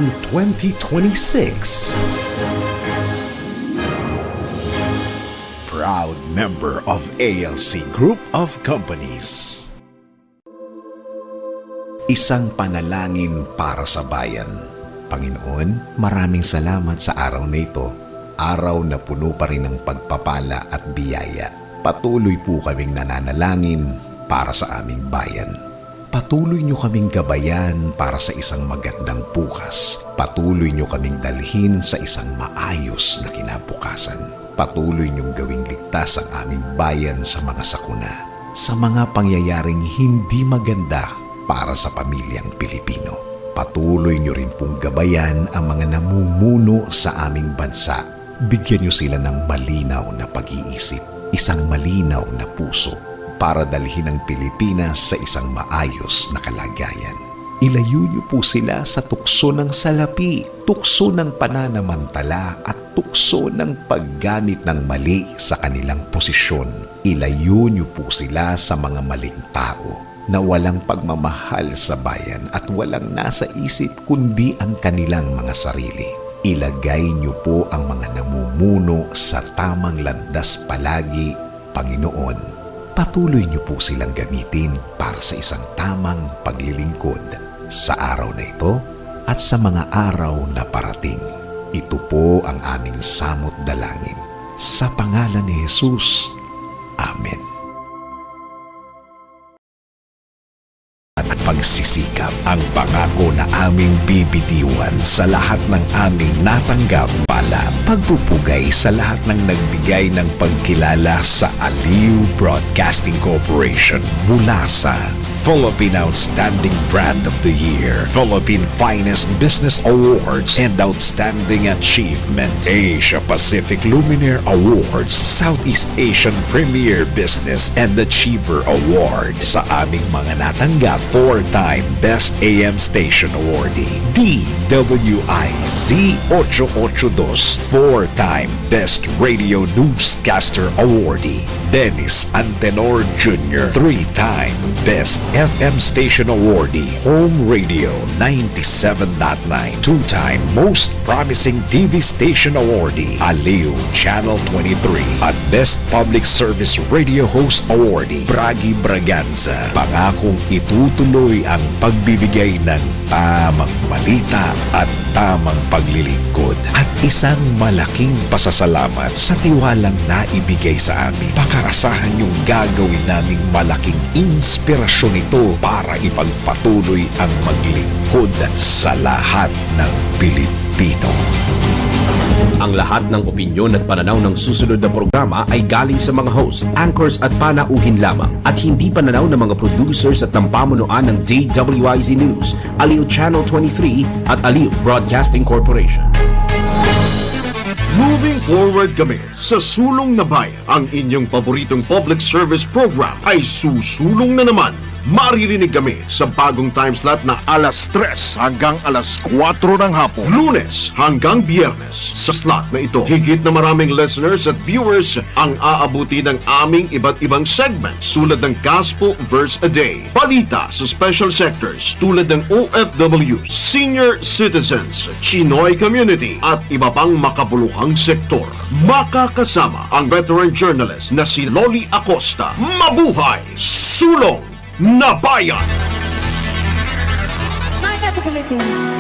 Bayan 2026. Proud member of ALC Group of Companies. Isang panalangin para sa bayan. Panginoon, maraming salamat sa araw na ito. Araw na puno pa rin ng pagpapala at biyaya. Patuloy po kaming nananalangin para sa aming bayan. Patuloy niyo kaming gabayan para sa isang magandang bukas. Patuloy niyo kaming dalhin sa isang maayos na kinabukasan. Patuloy niyong gawing ligtas ang aming bayan sa mga sakuna, sa mga pangyayaring hindi maganda para sa pamilyang Pilipino. Patuloy niyo rin pong gabayan ang mga namumuno sa aming bansa. Bigyan niyo sila ng malinaw na pag-iisip, isang malinaw na puso para dalhin ang Pilipinas sa isang maayos na kalagayan. Ilayo niyo po sila sa tukso ng salapi, tukso ng pananamantala at tukso ng paggamit ng mali sa kanilang posisyon. Ilayo niyo po sila sa mga maling tao na walang pagmamahal sa bayan at walang nasa isip kundi ang kanilang mga sarili. Ilagay niyo po ang mga namumuno sa tamang landas palagi, Panginoon. Patuloy niyo po silang gamitin para sa isang tamang paglilingkod sa araw na ito at sa mga araw na parating. Ito po ang aming samot dalangin. Sa pangalan ni Jesus. Amen. Pagsisikap ang pangako na aming bibitiwan sa lahat ng aming natanggap pala, pagpupugay sa lahat ng nagbigay ng pagkilala sa Aliw Broadcasting Corporation mula sa Philippine Outstanding Brand of the Year, Philippine Finest Business Awards, and Outstanding Achievement, Asia Pacific Luminaire Awards, Southeast Asian Premier Business and Achiever Award. Sa aming mga natanggap, 4-time Best AM Station Awardee, DWIZ 882, 4-time Best Radio Newscaster Awardee, Dennis Antenor Jr., 3-time Best FM Station Awardee, Home Radio 97.9, 2-time Most Promising TV Station Awardee, Aliw Channel 23, at Best Public Service Radio Host Awardee, Bragi Braganza. Pangakong itutuloy ang pagbibigay ng tamang balita at tamang paglilingkod at isang malaking pasasalamat sa tiwalang naibigay sa amin. Pakaasahan niyong gagawin naming malaking inspirasyon ito para ipagpatuloy ang maglingkod sa lahat ng Pilipino. Ang lahat ng opinyon at pananaw ng susunod na programa ay galing sa mga host, anchors at panauhin lamang at hindi pananaw ng mga producers at ng pamunuan ng DWIZ News, Aliw Channel 23 at Aliw Broadcasting Corporation. Moving forward kami sa Sulong na Bayan. Ang inyong paboritong public service program ay susulong na naman. Maririnig kami sa bagong time slot na alas 3 hanggang alas 4 ng hapon. Lunes hanggang Biyernes. Sa slot na ito, higit na maraming listeners at viewers ang aabuti ng aming iba't ibang segments tulad ng Gospel Verse a Day, balita sa special sectors tulad ng OFW, senior citizens, Chinoy community at iba pang makabuluhang sektor. Makakasama ang veteran journalist na si Loli Acosta. Mabuhay! Sulong na Bayan! Mga Philippines,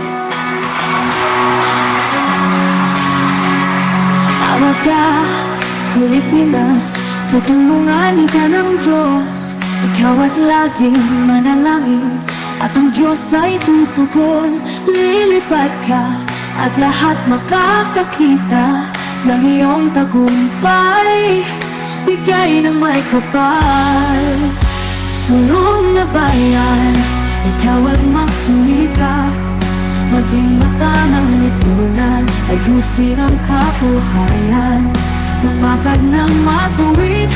awa ka, Pilipinas, tutulungan ka ng Diyos. Ikaw at laging manalangin, at ang Diyos ay tutugon. Lilipad ka, at lahat makakakita ng iyong tagumpay. Bigay ng may kapal. Sulong na bayan, ikaw at magsumikap, maging mata ng lipunan, ayusin ang kabuhayan. Lumakad ng matuwid,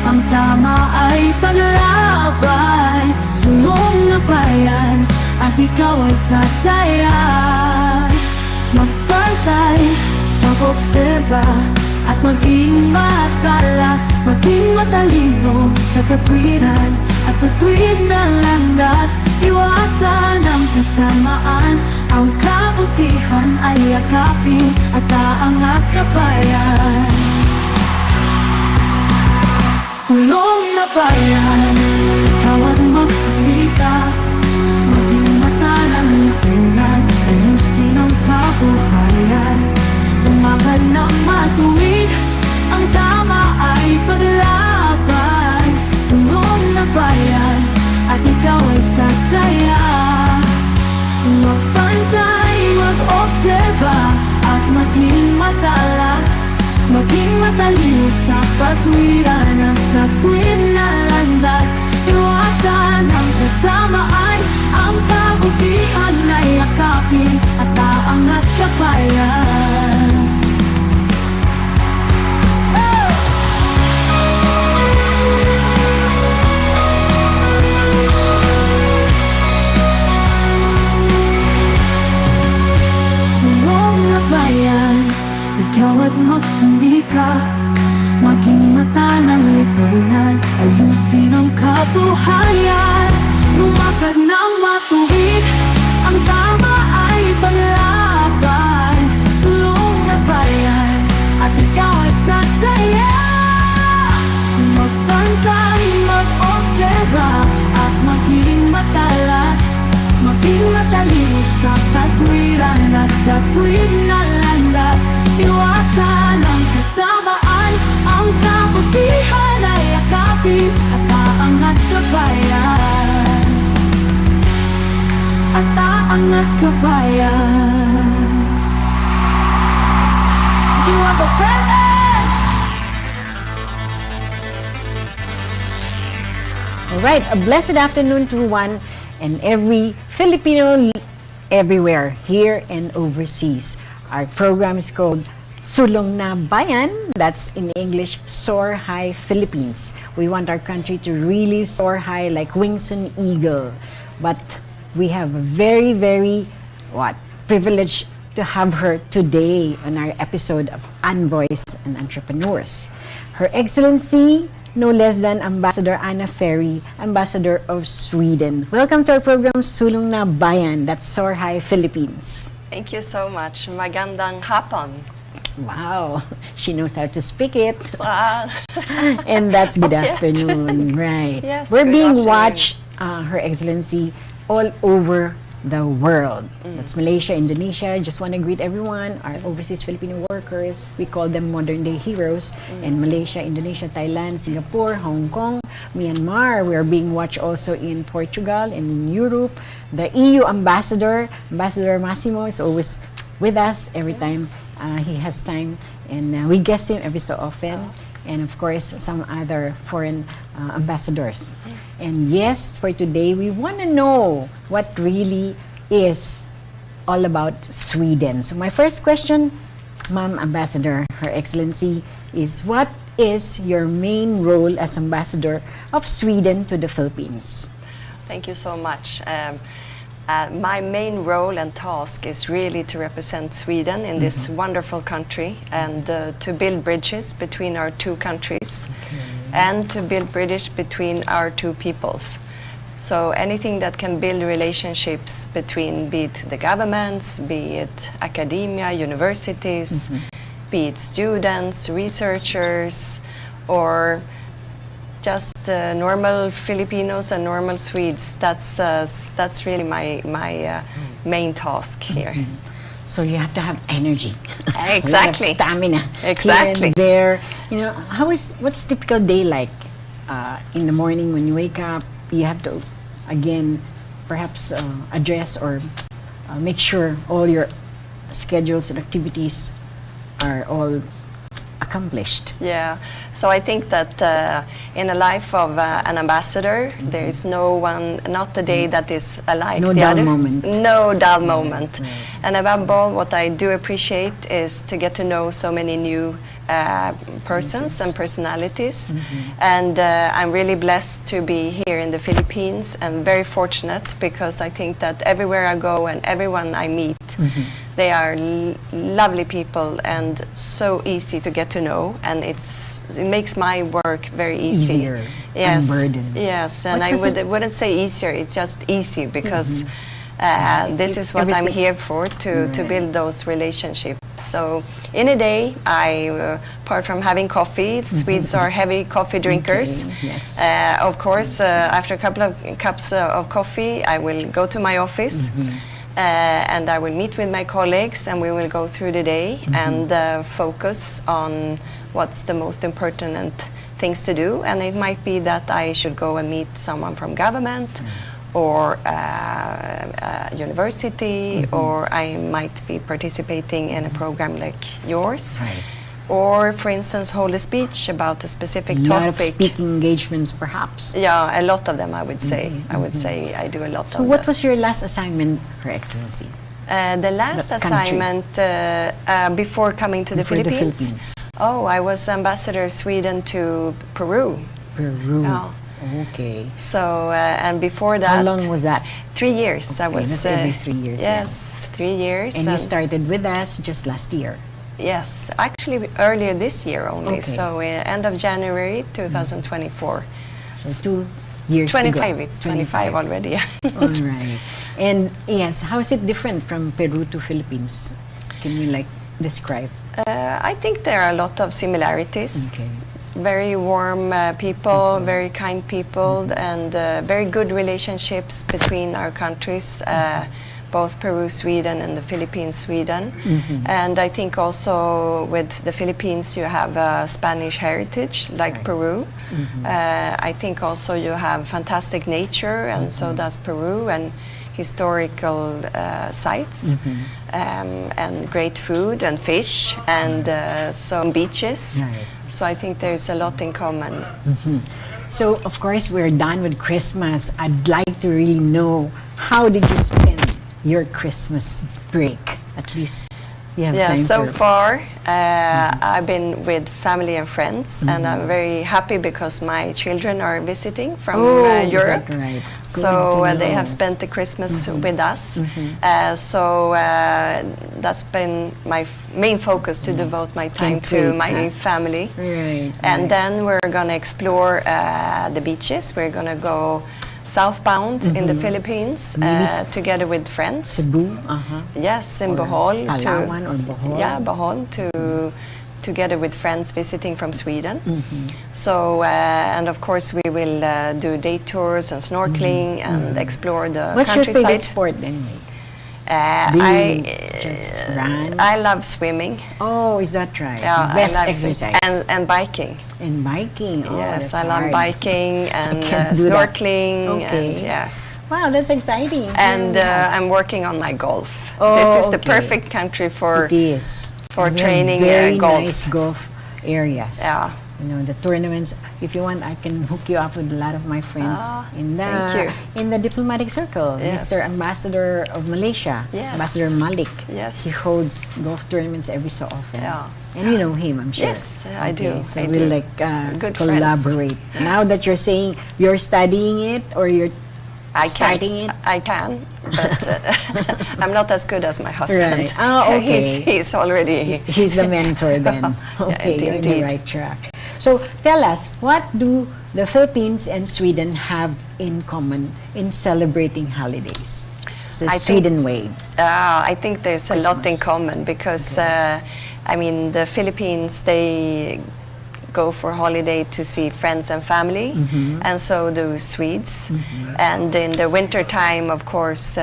ang tama ay paglaban. Sulong na bayan, at ikaw ay sasaya. Magpantay, mag-obserba, at maging matalas, maging matalino sa katwiran at sa tuwid na landas. Iwasan ang kasamaan, ang kabutihan yakapin at aangat ka bayan. Sulong na bayan, ikaw at magsalita, maging mata ng lipunan, ayusin ang kabuhayan. Umagal na matuwid, ang tama ay paglaban. Sulong na bayan, at ikaw ay sasaya. Magpantay, mag-obserba, at maging matalas, maging matalino sa katwiran at sa tuwid na landas. Iwasan ang kasamaan, ang kabutihan na yakapin at aangat ka bayan. Sulong na bayan, ikaw at magsumika, maging mata ng lipunan, ayusin ang kabuhayan. Lumakad ng matuwid, ang tama ay paglaban. Sulong na bayan, at ikaw ay sasaya. Magpantay, mag-obserba, at maging matalas, maging matalino sa katwiran at sa tuwid na landas. Iwasan ang kasamaan, ang kabutihan ay yakapin at aangat ka bayan. At aangat ka bayan. Do you have a friend? Alright, a blessed afternoon to one and every Filipino everywhere, here and overseas. Our program is called Sulong na Bayan. That's in English, Soar High Philippines. We want our country to really soar high like wings on eagle. But we have a very, very, privilege to have her today on our episode of Envoys and Entrepreneurs. Her Excellency, no less than Ambassador Anna Ferry, Ambassador of Sweden. Welcome to our program, Sulong na Bayan, that's Soar High Philippines. Thank you so much. Magandang hapon. Wow, she knows how to speak it. Wow. And that's good Not yet. afternoon, right? Yes, We're good being afternoon. watched, Her Excellency, all over the world. That's Malaysia, Indonesia. Just want to greet everyone, our overseas Filipino workers. We call them modern day heroes. And Malaysia, Indonesia, Thailand, Singapore, Hong Kong, Myanmar. We are being watched also in Portugal and in Europe. The EU ambassador, Ambassador Massimo, is always with us every time he has time. And we guest him every so often. And of course, some other foreign ambassadors. And yes, for today, we want to know what really is all about Sweden. So my first question, Ma'am Ambassador, Her Excellency, is what is your main role as Ambassador of Sweden to the Philippines? Thank you so much. My main role and task is really to represent Sweden in this wonderful country and to build bridges between our two countries and to build bridges between our two peoples. So anything that can build relationships between, be it the governments, be it academia, universities, be it students, researchers, or just normal Filipinos and normal Swedes. That's really my main task here. So you have to have energy, a lot of Exactly. stamina, Exactly. here and there. You know, what's typical day like? In the morning when you wake up, you have to again perhaps address or make sure all your schedules and activities are all accomplished. Yeah, so I think that in a life of an ambassador, there is not a day that is alike No the dull other. moment. No dull moment. And above all, what I do appreciate is to get to know so many new persons and personalities. And I'm really blessed to be here in the Philippines and very fortunate because I think that everywhere I go and everyone I meet, they are lovely people and so easy to get to know, and it makes my work very easy. Easier, Yes, unburdened. yes, and What I was it- wouldn't say easier. It's just easy because This is what I'm here for, to build those relationships. So in a day, apart from having coffee, Swedes are heavy coffee drinkers. Okay, yes. Of course, after a couple of cups of coffee, I will go to my office. And I will meet with my colleagues, and we will go through the day and focus on what's the most important things to do. And it might be that I should go and meet someone from government or university, or I might be participating in a program like yours. Right. Or, for instance, hold a speech about a specific A topic. lot of speaking engagements, perhaps. Yeah, a lot of them, I would say. I would say I do a lot of them. So what was your last assignment, Her Excellency? The last The country. assignment before coming to the Before the Philippines. Philippines. Oh, I was ambassador of Sweden to Peru. Peru. Yeah. Okay. So, and before that... How long was that? 3 years. I Okay, was... that's every 3 years. Yes, 3 years. And you started with us just last year. Yes, actually earlier this year only. Okay. So, end of January 2024. So 2 years 25, to go. it's 25 already. Yeah. All right. And yes, how is it different from Peru to Philippines? Can you describe? I think there are a lot of similarities. Okay. Very warm people, very kind people, and very good relationships between our countries, both Peru, Sweden, and the Philippines, Sweden. And I think also with the Philippines you have a Spanish heritage, like Peru. I think also you have fantastic nature, and so does Peru, and historical sites, and great food and fish, and some beaches. Right. So I think there's a lot in common. So of course we're done with Christmas. I'd like to really know, how did you spend your Christmas break? At least you have Yeah, time so for... far I've been with family and friends, and I'm very happy because my children are visiting from Europe. Is that right? So Good to they know. have spent the Christmas with us. So that's been my main focus, to devote my time Can't to wait, my huh? family. Right. And then we're going to explore the beaches. We're going to go southbound in the Philippines together with friends. Cebu, Yes, in or Bohol. Palawan or Bohol. Yeah, Bohol, together with friends visiting from Sweden. So, and of course we will do day tours and snorkeling and explore the What's your countryside. favorite sport anyway? Do you I just run? I love swimming. Oh, is that right? Yeah, Best I love exercise. and biking. And biking. Oh, Yes, that's I love hard. biking and can't do that. snorkeling. Okay. And yes. Wow, that's exciting. And Yeah. I'm working on my golf. Oh, This is the okay. perfect country for It is. for We have training, very golf. nice golf areas. Yeah. You know, the tournaments. If you want, I can hook you up with a lot of my friends Ah, in the thank you. in the diplomatic circle. Yes. Mr. Ambassador of Malaysia, Yes. Ambassador Malik. Yes. He holds golf tournaments every so often. Yeah. And you know him, I'm sure. Yes, I do. So I we'll do. Good friends. collaborate. Now that you're saying you're studying it or you're I starting it. I can, but I'm not as good as my husband. Right. Oh, okay. He's already. He's the mentor then. Okay, you're in the indeed. right track. So tell us, what do the Philippines and Sweden have in common in celebrating holidays? It's the I think- Sweden way. I think there's a lot in Christmas. common because, I mean, the Philippines, they go for holiday to see friends and family, and so do Swedes. And in the winter time, of course,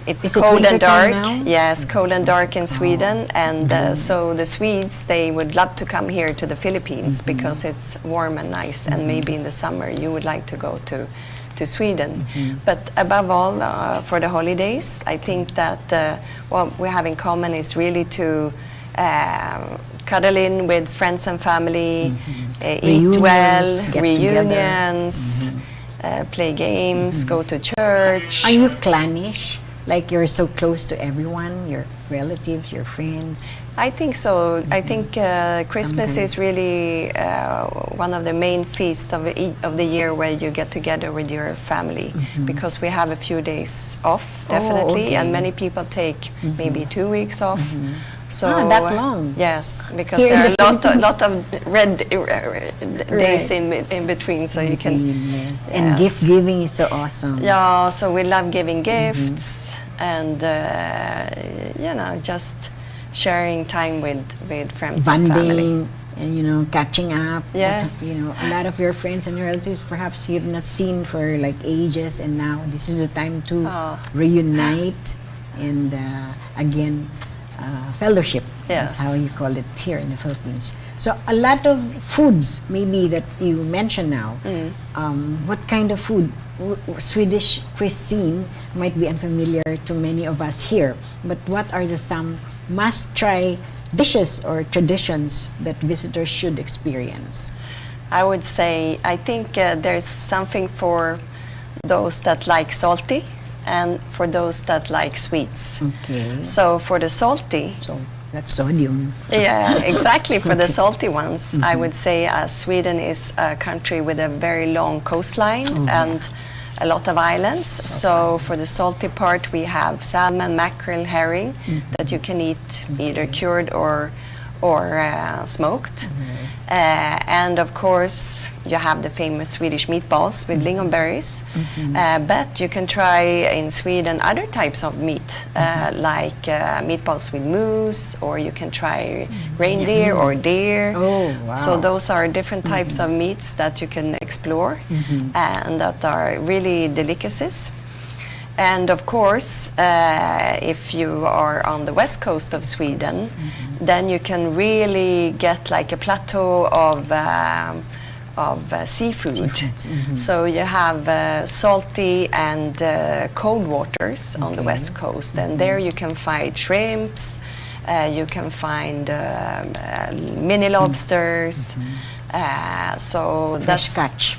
it's Is it cold and winter time dark. now? Yes, cold and dark in Sweden, and so the Swedes, they would love to come here to the Philippines because it's warm and nice, and maybe in the summer you would like to go to Sweden. But above all, for the holidays, I think that what we have in common is really to cuddle in with friends and family, eat well, Reunions, get reunions, play games, go to church. Are you clannish? Like you're so close to everyone, your relatives, your friends? I think so. I think Christmas Sometimes. is really one of the main feasts of the year where you get together with your family, because we have a few days off, definitely, okay. and many people take maybe 2 weeks off. So that long? Yes, because Here in there are the a Philippines? lot of red days in between, so you can. Yes. And Yes. gift giving is so awesome. Yeah, so we love giving gifts and just sharing time with friends and family. Bonding and catching up. Yes. A lot of your friends and relatives perhaps you've not seen for like ages, and now this is the time to reunite and again fellowship. Yes. That's how you call it here in the Philippines. So a lot of foods maybe that you mentioned now. What kind of food? Swedish cuisine might be unfamiliar to many of us here, but what are some must-try dishes or traditions that visitors should experience? I would say, I think there's something for those that like salty and for those that like sweets. Okay. So for the salty, So that's sodium. yeah, exactly. For the salty ones, I would say Sweden is a country with a very long coastline and a lot of islands. So for the salty part, we have salmon, mackerel, herring that you can eat either cured or smoked. And of course, you have the famous Swedish meatballs with lingonberries. But you can try in Sweden other types of meat, like meatballs with moose, or you can try reindeer or deer. Oh, wow. So those are different types of meats that you can explore and that are really delicacies. And of course, if you are on the west coast of Sweden, then you can really get like a plateau of seafood. So you have salty and cold waters on the west coast, and there you can find shrimps, you can find mini lobsters. So Fresh that's catch.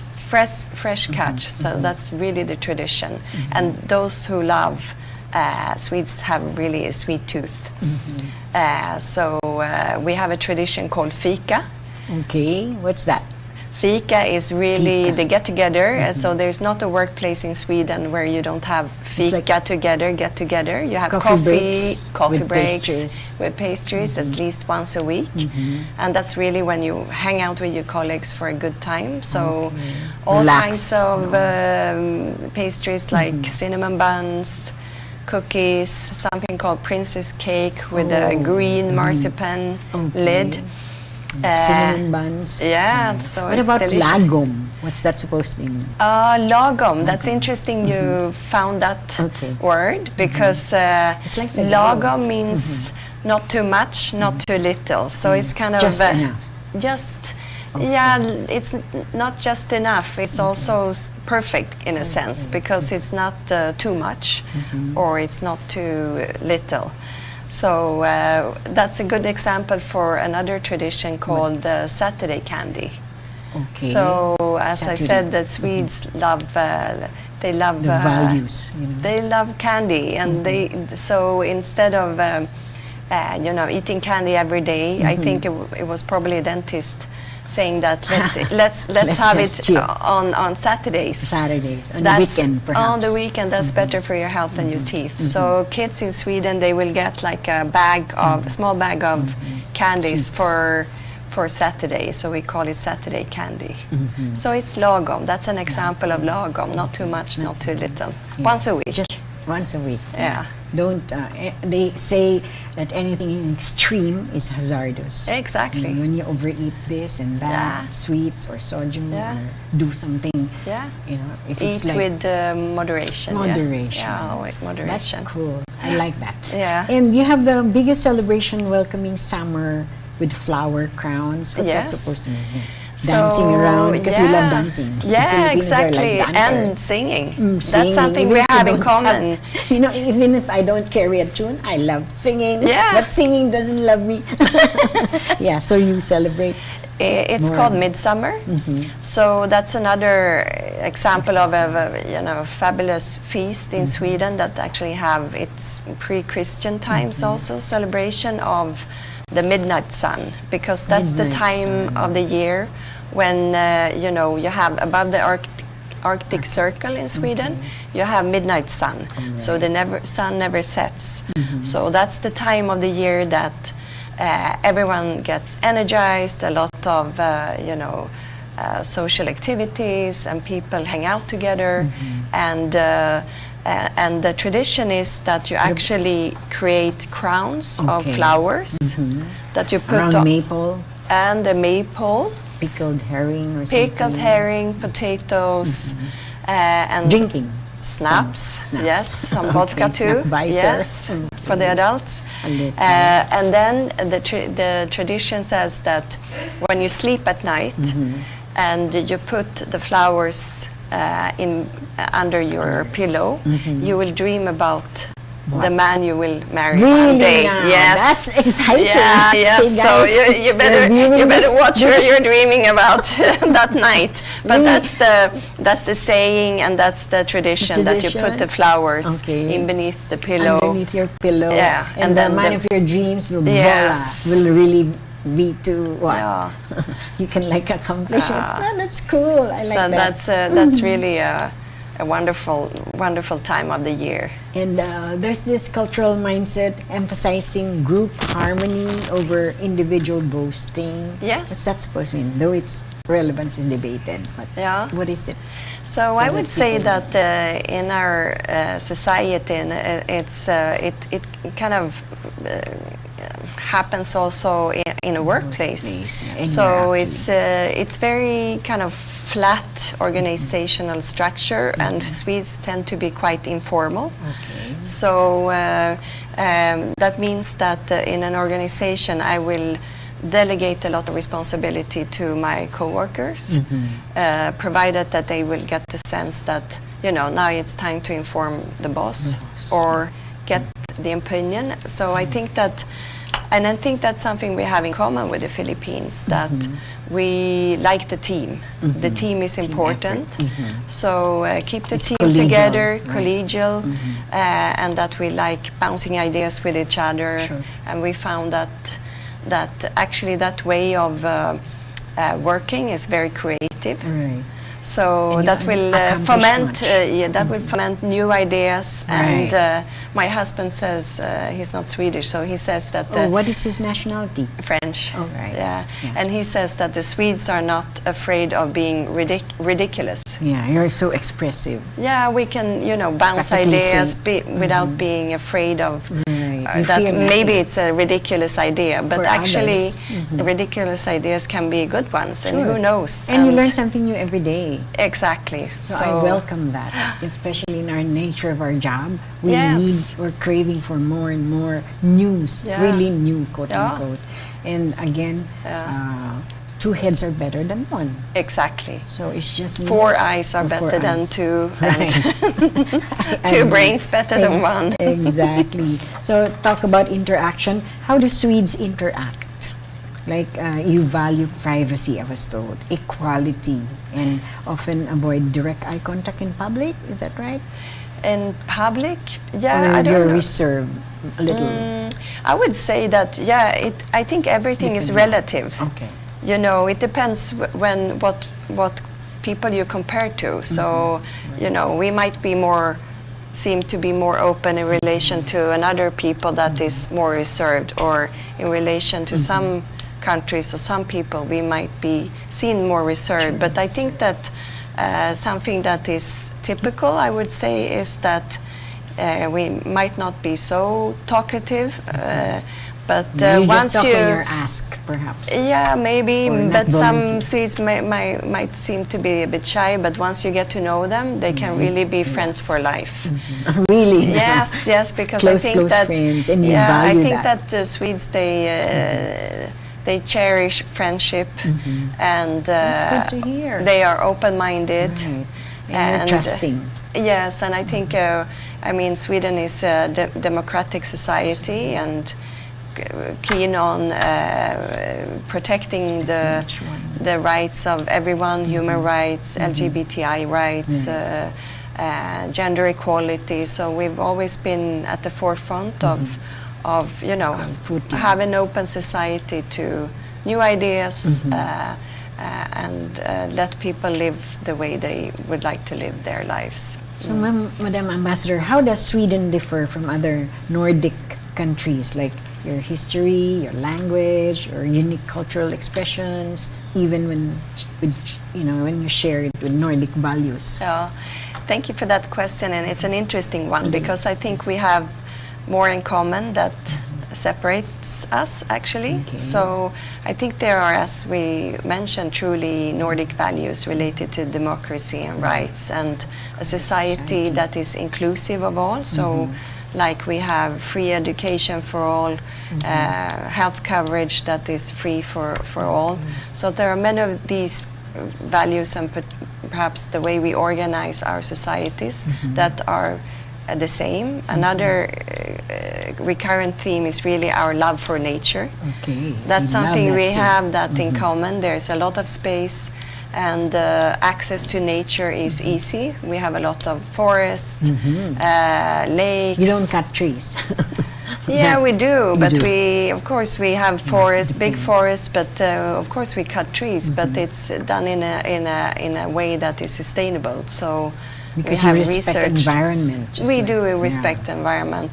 fresh catch. So that's really the tradition. And those who love Swedes have really a sweet tooth. So we have a tradition called fika. Okay, what's that? Fika is really Fika. the get-together. So there's not a workplace in Sweden where you don't have fika like get together. You have coffee breaks coffee with breaks pastries. with pastries at least once a week. And that's really when you hang out with your colleagues for a good time. So all Relax. kinds of pastries like cinnamon buns, cookies, something called princess cake with a green marzipan lid. Cinnamon buns. Yeah, so What it's about delicious. lagom? What's that supposed to mean? Lagom. That's interesting you found that word because It's like the lagom means not too much, not too little. So it's kind of Just enough. Yeah, it's not just enough. It's also perfect in a sense because it's not too much or it's not too little. So that's a good example for another tradition called Saturday candy. Okay. So as I Saturday. said, the Swedes love they love The values, They love candy, and so instead of eating candy every day, I think it was probably a dentist saying that let's have just it chill. on Saturdays. Saturdays, on the weekend perhaps. On the weekend, that's better for your health and your teeth. So kids in Sweden, they will get like a small bag of candies Sweets. for Saturday. So we call it Saturday candy. So it's lagom. That's an example of lagom. Not too much, not too little. Once a week. Just once a week. Yeah. Don't, they say that anything in extreme is hazardous. Exactly. And when you overeat this and that, Yeah. sweets or sodium, Yeah. or do something, Yeah. if it's Eat like with moderation. moderation. Yeah, always moderation. That's cool. I like that. Yeah. And you have the biggest celebration welcoming summer with flower crowns. What's that Yes. supposed to mean? Dancing around, because we love dancing. The Yeah, Filipinos are exactly. like and dancers. singing. Singing, That's something even we if you have in don't common. even if I don't carry a tune, I love singing. Yeah. But singing doesn't love me. Yeah, so you celebrate. It's More. called Midsummer. So that's another example of a fabulous feast in Sweden that actually have its pre-Christian times also, celebration of the midnight sun, because that's the Midnight time sun. of the year when you have above the Arctic Circle in Sweden, you have midnight sun. So the sun never sets. So that's the time of the year that everyone gets energized, a lot of social activities, and people hang out together. And the tradition is that you actually create crowns of flowers that you put Around on, maple, and the maple, pickled herring or pickled something. herring, potatoes, and Drinking. snaps. Snaps. Yes, some vodka Okay, too. Snackvisor. Yes, for the adults. A little. And then the tradition says that when you sleep at night and you put the flowers in under your pillow, you will dream about the man you will marry one Really day. now? Yes, That's exciting. yeah, yeah. Hey, So guys, you we're viewing better this- watch what you're dreaming about that night. But Really? that's the saying, and that's the tradition, that you put the flowers Okay. in beneath the pillow. Underneath your pillow. Yeah, And, and the then man the- of your dreams will, Yes. will really be to what? Yeah. You can like accomplish it. Oh, that's cool. I like So that. that's really a wonderful time of the year. And there's this cultural mindset emphasizing group harmony over individual boasting. Yes. What's that supposed to mean? Though its relevance is debated. But Yeah. what is it? So I that would say people- that in our society, and it kind of happens also in a workplace. Yeah, So exactly. it's very kind of flat organizational structure, and Swedes tend to be quite informal. Okay. So that means that in an organization I will delegate a lot of responsibility to my coworkers, provided that they will get the sense that, now it's time to inform the boss or get the opinion. So I think that, and I think that's something we have in common with the Philippines, that we like the team. The team is important. So keep the It's team collegial, together, right. collegial, and that we like bouncing ideas with each other. Sure. And we found that actually that way of working is very creative. Right. So And that you will accomplish foment, much. that will foment new ideas. Right. And my husband says he's not Swedish, so he says that Oh, what is his nationality? French. Oh, right. Yeah. Yeah. And he says that the Swedes are not afraid of being ridiculous. Yeah, you're so expressive. Yeah, we can, bounce Practically ideas say- without being afraid of Right. You that feel maybe like it's a ridiculous idea, but For actually others. ridiculous ideas can be good ones, and Sure. who knows? And you learn something new every day. Exactly. So I welcome that, especially in our nature of our job. We Yes. we're craving for more and more news, Yeah. really new, quote Yeah. unquote. And again, two heads are better than one. Exactly. So it's just Four eyes are Or four better than eyes. two, Right. and two brains better than one. Exactly. So talk about interaction. How do Swedes interact? Like you value privacy, I was told, equality, and often avoid direct eye contact in public. Is that right? In public, yeah, Or I don't you're know. reserved a little. I would say that, yeah, I think everything is different. relative. Okay. It depends what people you compare to. So, we might seem to be more open in relation to another people that is more reserved, or in relation to some countries or some people we might be seen more reserved. But I think that something that is typical, I would say, is that we might not be so talkative, but You once just talk you when you're asked, perhaps. yeah, maybe, Or not but some volunteer. Swedes might seem to be a bit shy, but once you get to know them, they can really be friends for life. Really? Yes, because Close, I think close that friends, and you yeah, I value think that. that Swedes they cherish friendship, and That's good to hear. they are open-minded. Right. And you're trusting. Yes, and I think Sweden is a democratic society, and keen on protecting the rights of everyone, human rights, LGBTI rights, gender equality. So we've always been at the forefront of have an open society to new ideas, and let people live the way they would like to live their lives. So, Madam Ambassador, how does Sweden differ from other Nordic countries like your history, your language, your unique cultural expressions, even when when you share it with Nordic values. Thank you for that question, and it's an interesting one because I think we have more in common that separates us actually. Okay. So I think there are, as we mentioned, truly Nordic values related to democracy and rights and a society that is inclusive of all. So like we have free education for all, health coverage that is free for all. So there are many of these values and perhaps the way we organize our societies that are the same. Another recurrent theme is really our love for nature. Okay. That's something we too. have that in common. There's a lot of space and access to nature is easy. We have a lot of forests, lakes. You don't cut trees. Yeah, we do, but do. of course we have forests, big forests, but of course we cut trees, but it's done in a way that is sustainable. So Because we you have respect research. environment. just We like- do yeah. respect the environment.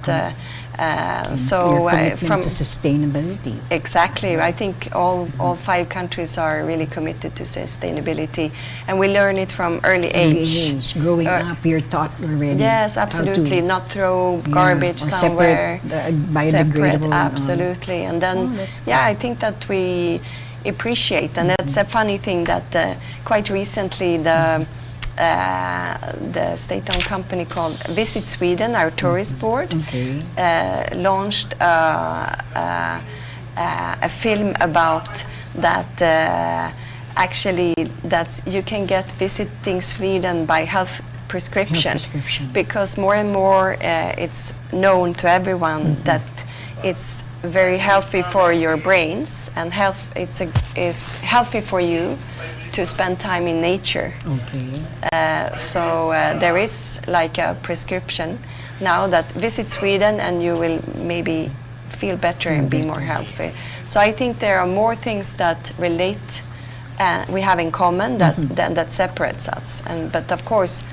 So Your commitment from to sustainability. exactly, I think all 5 countries are really committed to sustainability, and we learn it from early age. Growing Uh, up, you're taught already. Yes, how to- absolutely. Not throw garbage or somewhere. Separate the biodegradable. and all. Absolutely. And then, Oh, that's yeah, cool. I think that we appreciate, and that's a funny thing that quite recently the state-owned company called Visit Sweden, our tourist board, Okay. launched a film about that. Actually, that you can get visiting Sweden by health prescription, because more and more it's known to everyone that it's very healthy for your brains and is healthy for you to spend time in nature. Okay. So there is like a prescription now that visit Sweden and you will maybe feel better and be more healthy. So I think there are more things that relate, we have in common that separates us. But of course,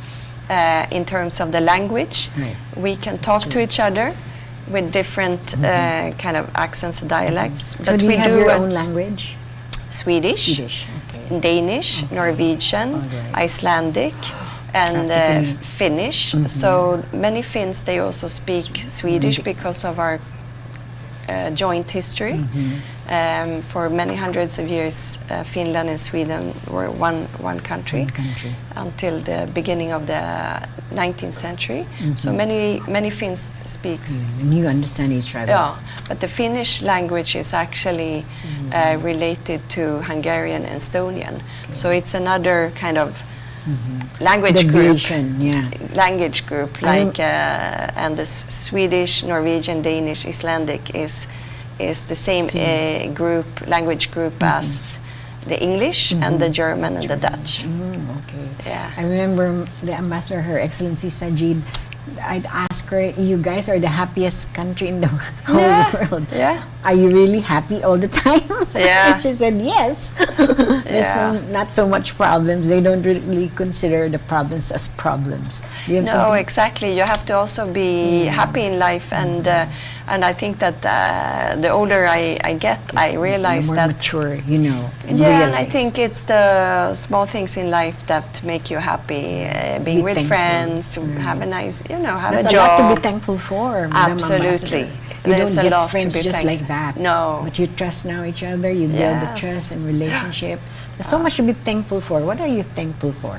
in terms of the language, Right. we can talk to each other with different kind of accents and dialects. So do we you have your own language? Swedish, Swedish. Okay. Danish, Norwegian, Alright. Icelandic, and Practically. Finnish. So many Finns, they also speak Swedish because of our joint history. For many hundreds of years, Finland and Sweden were one country, until the beginning of the 19th century. So many Finns speaks. And you understand each other. Yeah, but the Finnish language is actually related to Hungarian and Estonian. So it's another kind of language group. Deviation, yeah. Language group, like and the Swedish, Norwegian, Danish, Icelandic is the same language group as the English and the German and the Dutch. Okay. Yeah. I remember the ambassador, Her Excellency Sajid, I'd ask her, you guys are the happiest country in the whole world. Yeah. Are you really happy all the time? Yeah. She said, yes. There's not so much problems. They don't really consider the problems as problems. Do you have No, something? exactly. You have to also be happy in life, and I think that the older I get, I realize You're more that mature, you know. and yeah, and I realize. think it's the small things in life that make you happy. Being Be with thankful. friends, have a nice, have There's a a job. lot to be thankful for, Madam Absolutely. Ambassador. You There's don't a get lot to friends be just like thankful. that. No. But you trust now each other, you build the Yes. trust and relationship. There's so much to be thankful for. What are you thankful for?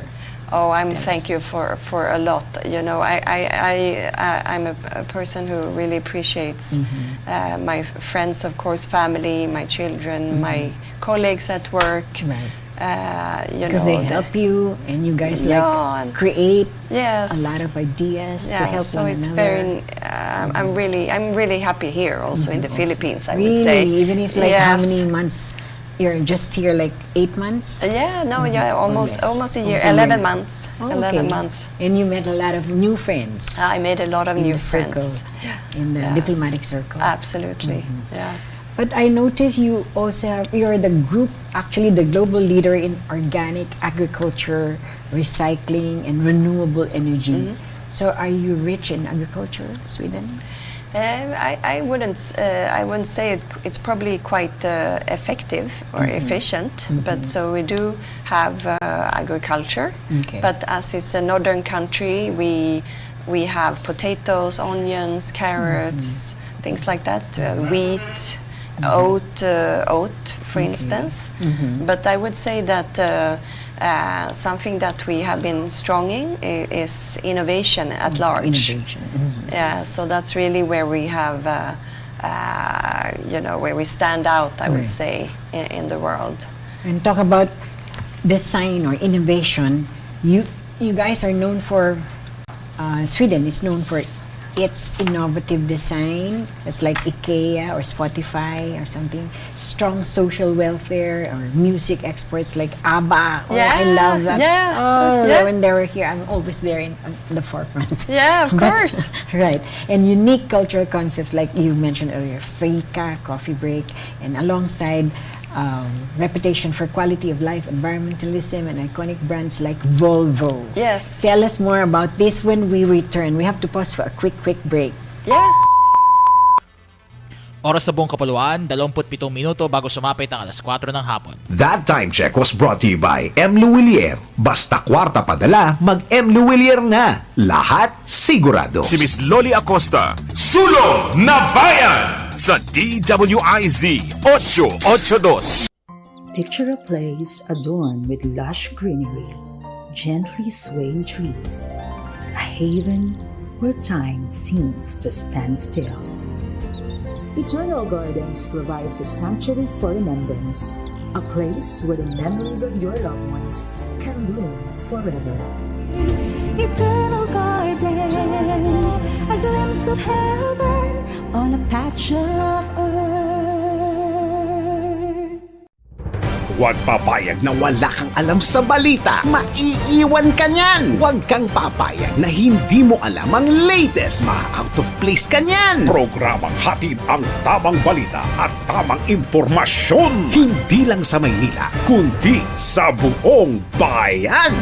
Oh, I'm thank you for a lot. I'm a person who really appreciates my friends, of course, family, my children, my colleagues at work. Right. You Because know, they help you and you guys Yeah, like and- create yes. a lot of ideas to help so one it's another. very. I'm really happy here, also in the Philippines. I really, would say, even if like how Yes. many months you're just here, like 8 months? Yeah, no, yeah, almost a year, Almost a 11 year. months, Oh, 11 okay. months. And you met a lot of new friends I made a lot of in new the circle, friends. in the Yes. diplomatic circle. Absolutely, yeah. But I notice you also you're the group, actually the global leader in organic agriculture, recycling, and renewable energy. So are you rich in agriculture, Sweden? I wouldn't say it's probably quite effective or efficient, but so we do have agriculture. Okay. But as it's a northern country, we have potatoes, onions, carrots, things like that, wheat, oat, for instance. But I would say that something that we have been strong in is innovation at large. Innovation. Yeah, so that's really where we have, where we stand out, I would say, in the world. And talk about design or innovation. You guys are known for, Sweden is known for its innovative design. It's like IKEA or Spotify or something. Strong social welfare or music experts like ABBA. Oh, I love that. Yeah. Oh, Yeah. when they were here, I'm always there in the forefront. Yeah, of course. Right. And unique cultural concepts like you mentioned earlier, Fika, coffee break, and alongside reputation for quality of life, environmentalism, and iconic brands like Volvo. Yes. Tell us more about this when we return. We have to pause for a quick break. Yeah. Oras sa buong kapuluan, 27 minuto bago sumapit ang alas 4 ng hapon. That time check was brought to you by M. Luwilier. Basta kwarta padala, mag M. Luwilier na. Lahat sigurado. Si Miss Loli Acosta, Sulong na Bayan sa DWIZ 882. Picture a place adorned with lush greenery, gently swaying trees, a haven where time seems to stand still. Eternal Gardens provides a sanctuary for remembrance, a place where the memories of your loved ones can bloom forever. Eternal gardens, a glimpse of heaven on a patch of earth. Huwag papayag na wala kang alam sa balita. Maiiwan ka niyan. Huwag kang papayag na hindi mo alam ang latest. Ma-out of place ka niyan. Programang hatid ang tamang balita at tamang impormasyon. Hindi lang sa Maynila, kundi sa buong bayan.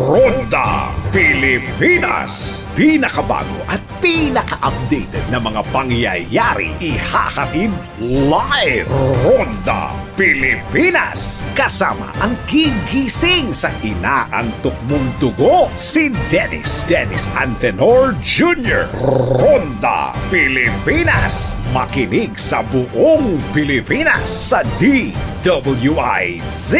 Ronda Pilipinas. Pinakabago at pinaka-updated na mga pangyayari ihahatid live. Ronda Pilipinas. Kasama ang gigising sa inaantok mong dugo, si Dennis Antenor Jr. Ronda Pilipinas. Makinig sa buong Pilipinas sa DWIZ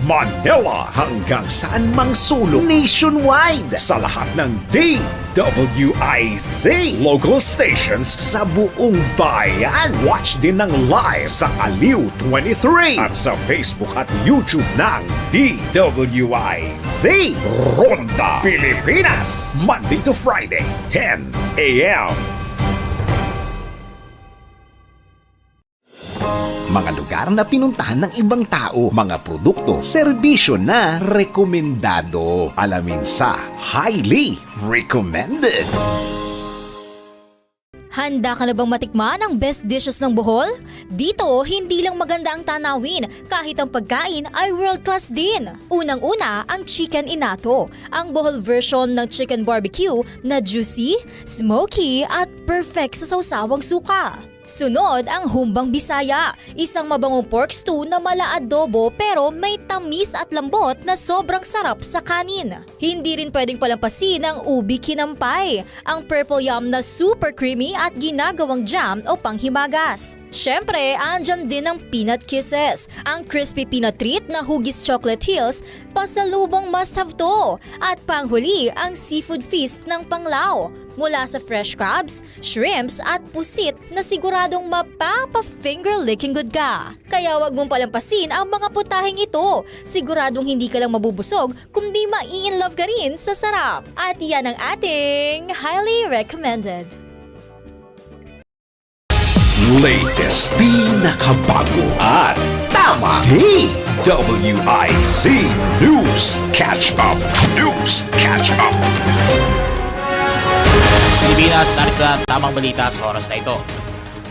Manila hanggang saan mang sulong nationwide sa lahat ng DWIZ local stations sa buong bayan. Watch din ng live sa Aliw 23 at sa Facebook at YouTube ng DWIZ Ronda Pilipinas, Monday to Friday, 10 a.m. Mga lugar na pinuntahan ng ibang tao, mga produkto, serbisyo na rekomendado. Alamin sa Highly Recommended. Handa ka na bang matikman ang best dishes ng Bohol? Dito, hindi lang maganda ang tanawin, kahit ang pagkain ay world-class din. Unang-una, ang chicken inato, ang Bohol version ng chicken barbecue na juicy, smoky at perfect sa sausawang suka. Sunod ang humbang Bisaya, isang mabangong pork stew na mala adobo pero may tamis at lambot na sobrang sarap sa kanin. Hindi rin pwedeng palampasin ang ubi kinampay, ang purple yam na super creamy at ginagawang jam o panghimagas. Syempre, andyan din ang peanut kisses, ang crispy peanut treat na hugis chocolate hills, pasalubong must have to. At panghuli, ang seafood feast ng Panglao. Mula sa fresh crabs, shrimps at pusit na siguradong mapapa-finger-licking good ka. Kaya wag mong palampasin ang mga putaheng ito. Siguradong hindi ka lang mabubusog kundi mai-in-love ka rin sa sarap. At yan ang ating highly recommended. Latest, pinakabago at tama. DWIZ News Catch Up. News Catch Up. Pilipinas, narito na ang tamang balita sa oras na ito.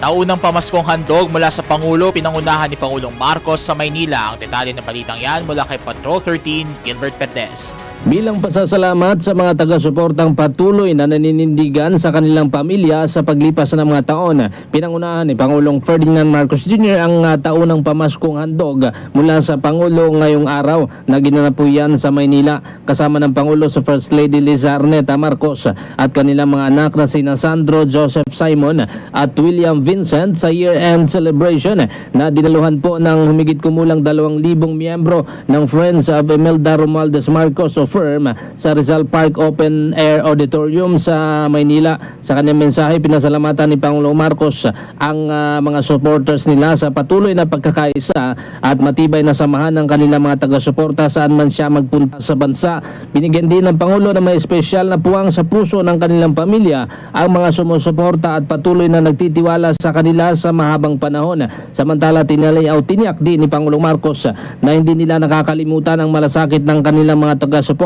Taunang pamaskong handog mula sa Pangulo, pinangunahan ni Pangulong Marcos sa Maynila. Ang detalye ng balitang yan mula kay Patrol 13, Gilbert Perdes. Bilang pasasalamat sa mga taga-suportang patuloy na naninindigan sa kanilang pamilya sa paglipas ng mga taon, pinangunahan ni Pangulong Ferdinand Marcos Jr. ang taunang pamaskong handog mula sa Pangulo ngayong araw na ginanap po yan sa Maynila kasama ng Pangulo sa First Lady Liza Arneta Marcos at kanilang mga anak na sina Sandro Joseph Simon at William Vincent sa year-end celebration na dinaluhan po ng humigit kumulang 2,000 miyembro ng Friends of Imelda Romualdez Marcos o firm sa Rizal Park Open Air Auditorium sa Maynila. Sa kanyang mensahe, pinasalamatan ni Pangulong Marcos ang mga supporters nila sa patuloy na pagkakaisa at matibay na samahan ng kanilang mga taga-suporta saan man siya magpunta sa bansa. Binigyan din ng Pangulo na may espesyal na puwang sa puso ng kanilang pamilya ang mga sumusuporta at patuloy na nagtitiwala sa kanila sa mahabang panahon. Samantala, tiniyak din ni Pangulong Marcos na hindi nila nakakalimutan ang malasakit ng kanilang mga taga-suporta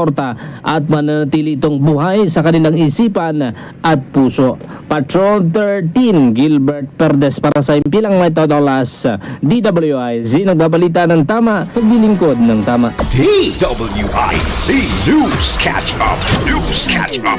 at mananatili itong buhay sa kanilang isipan at puso. Patrol 13, Gilbert Perdes para sa Impilang May Todolas, DWIZ, nagbabalita ng tama, paglilingkod ng tama. DWIZ News Catch Up. News Catch Up.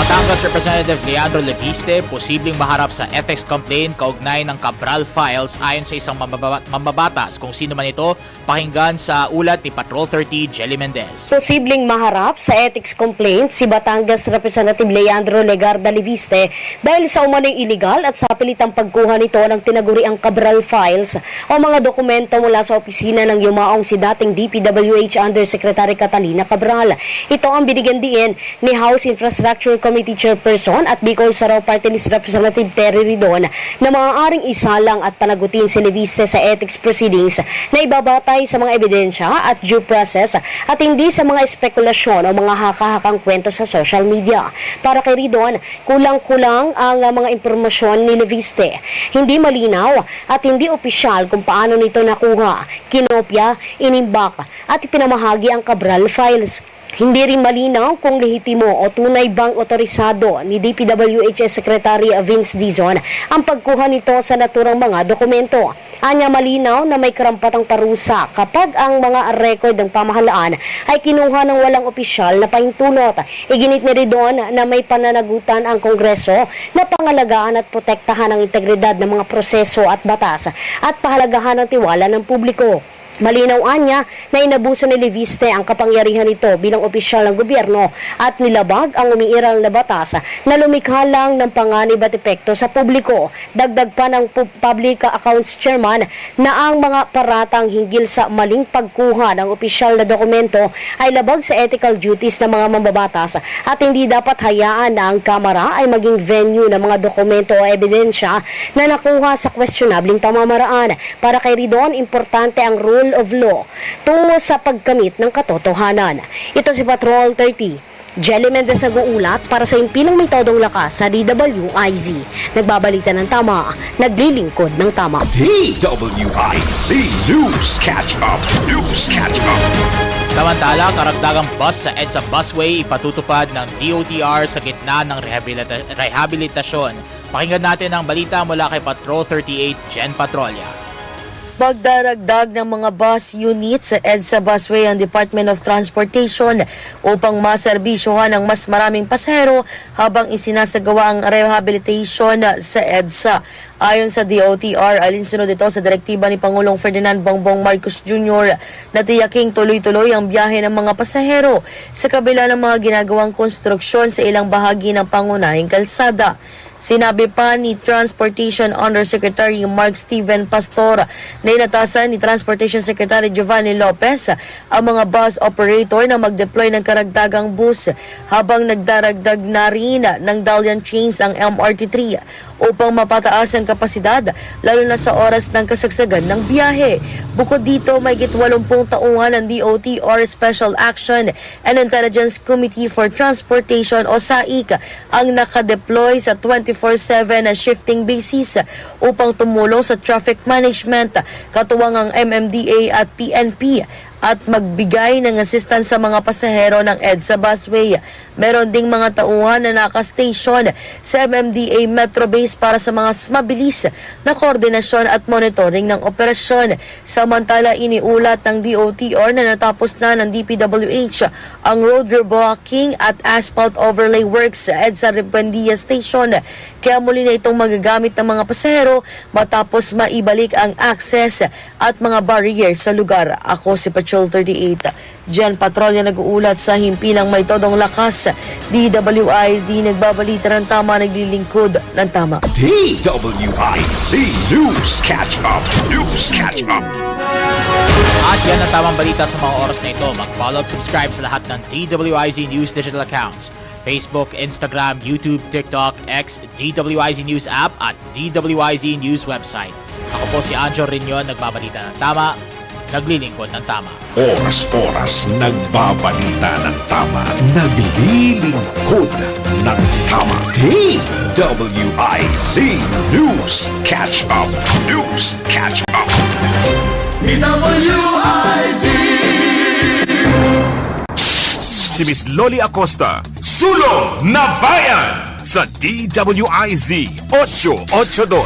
Batangas Representative Leandro Leviste posibleng maharap sa ethics complaint kaugnay ng Cabral Files ayon sa isang mambabatas. Kung sino man ito, pakinggan sa ulat ni Patrol 30 Jelly Mendez. Posibleng maharap sa ethics complaint si Batangas Representative Leandro Legarda Leviste dahil sa umano'y iligal at sapilitang pagkuha nito ng tinaguriang Cabral Files o mga dokumento mula sa opisina ng yumaong si dating DPWH Undersecretary Catalina Cabral. Ito ang binigyan diin ni House Infrastructure Committee Chairperson at Bicol Saraw Party List Representative Terry Ridon na maaaring isalang at panagutin si Leviste sa ethics proceedings na ibabatay sa mga ebidensya at due process at hindi sa mga espekulasyon o mga haka-hakang kwento sa social media. Para kay Ridon, kulang-kulang ang mga impormasyon ni Leviste. Hindi malinaw at hindi opisyal kung paano nito nakuha, kinopya, inimbak at ipinamahagi ang Cabral Files. Hindi rin malinaw kung lehitimo o tunay bang otorisado ni DPWH Secretary Vince Dizon ang pagkuha nito sa naturang mga dokumento. Anya malinaw na may karampatang parusa kapag ang mga record ng pamahalaan ay kinuha ng walang opisyal na pahintulot. Iginit ni Ridon na may pananagutan ang Kongreso na pangalagaan at protektahan ang integridad ng mga proseso at batas at pahalagahan ng tiwala ng publiko. Malinaw anya na inabuso ni Leviste ang kapangyarihan nito bilang opisyal ng gobyerno at nilabag ang umiiral na batas na lumikha lang ng panganib at epekto sa publiko. Dagdag pa ng Public Accounts Chairman na ang mga paratang hinggil sa maling pagkuha ng opisyal na dokumento ay labag sa ethical duties ng mga mambabatas at hindi dapat hayaan na ang Kamara ay maging venue ng mga dokumento o ebidensya na nakuha sa questionabling pamamaraan. Para kay Ridon, importante ang rule of law tungo sa pagkamit ng katotohanan. Ito si Patrol 30. Jelly Mendez nag-uulat para sa Impilang May Todong Lakas sa DWIZ. Nagbabalita ng tama, naglilingkod ng tama. DWIZ News Catch Up. News Catch Up. Samantala, karagdagang bus sa EDSA busway ipatutupad ng DOTR sa gitna ng rehabilitasyon. Pakinggan natin ang balita mula kay Patrol 38 Jen Patrolya. Pagdaragdag ng mga bus units sa EDSA busway ang Department of Transportation upang maserbisyohan ng mas maraming pasahero habang isinasagawa ang rehabilitation sa EDSA. Ayon sa DOTR, alinsunod ito sa direktiba ni Pangulong Ferdinand Bongbong Marcos Jr. na tiyaking tuloy-tuloy ang biyahe ng mga pasahero sa kabila ng mga ginagawang konstruksyon sa ilang bahagi ng pangunahing kalsada. Sinabi pa ni Transportation Undersecretary Mark Steven Pastor na inatasan ni Transportation Secretary Giovanni Lopez ang mga bus operator na mag-deploy ng karagdagang bus habang nagdaragdag na rin ng Dalian Chains ang MRT3 upang mapataas ang kapasidad lalo na sa oras ng kasagsagan ng biyahe. Bukod dito, may 80 tauhan ng DOTR Special Action and Intelligence Committee for Transportation o SAIC ang nakadeploy sa 24/7 na shifting basis upang tumulong sa traffic management, katuwang ang MMDA at PNP. at magbigay ng assistance sa mga pasahero ng EDSA busway. Meron ding mga tauhan na naka-station sa MMDA Metro Base para sa mga mabilis na koordinasyon at monitoring ng operasyon. Samantala, iniulat ng DOTR na natapos na ng DPWH ang road reblocking at asphalt overlay works sa EDSA Rebuendia Station. Kaya muli na itong magagamit ng mga pasahero matapos maibalik ang access at mga barrier sa lugar. Ako si Patrol 38. Jen Patrolya nag-uulat sa himpilang may todong lakas. DWIZ nagbabalita ng tama, naglilingkod ng tama. DWIZ News Catch Up. News Catch Up. At yan ang tamang balita sa mga oras na ito. Mag-follow at subscribe sa lahat ng DWIZ News digital accounts. Facebook, Instagram, YouTube, TikTok, X, DWIZ News app at DWIZ News website. Ako po si Anjo Rinyon, nagbabalita ng tama, naglilingkod ng tama. Oras-oras nagbabalita ng tama, naglilingkod ng tama. DWIZ News Catch Up. News Catch Up. Si Miss Loli Acosta, Sulong na Bayan sa DWIZ 882.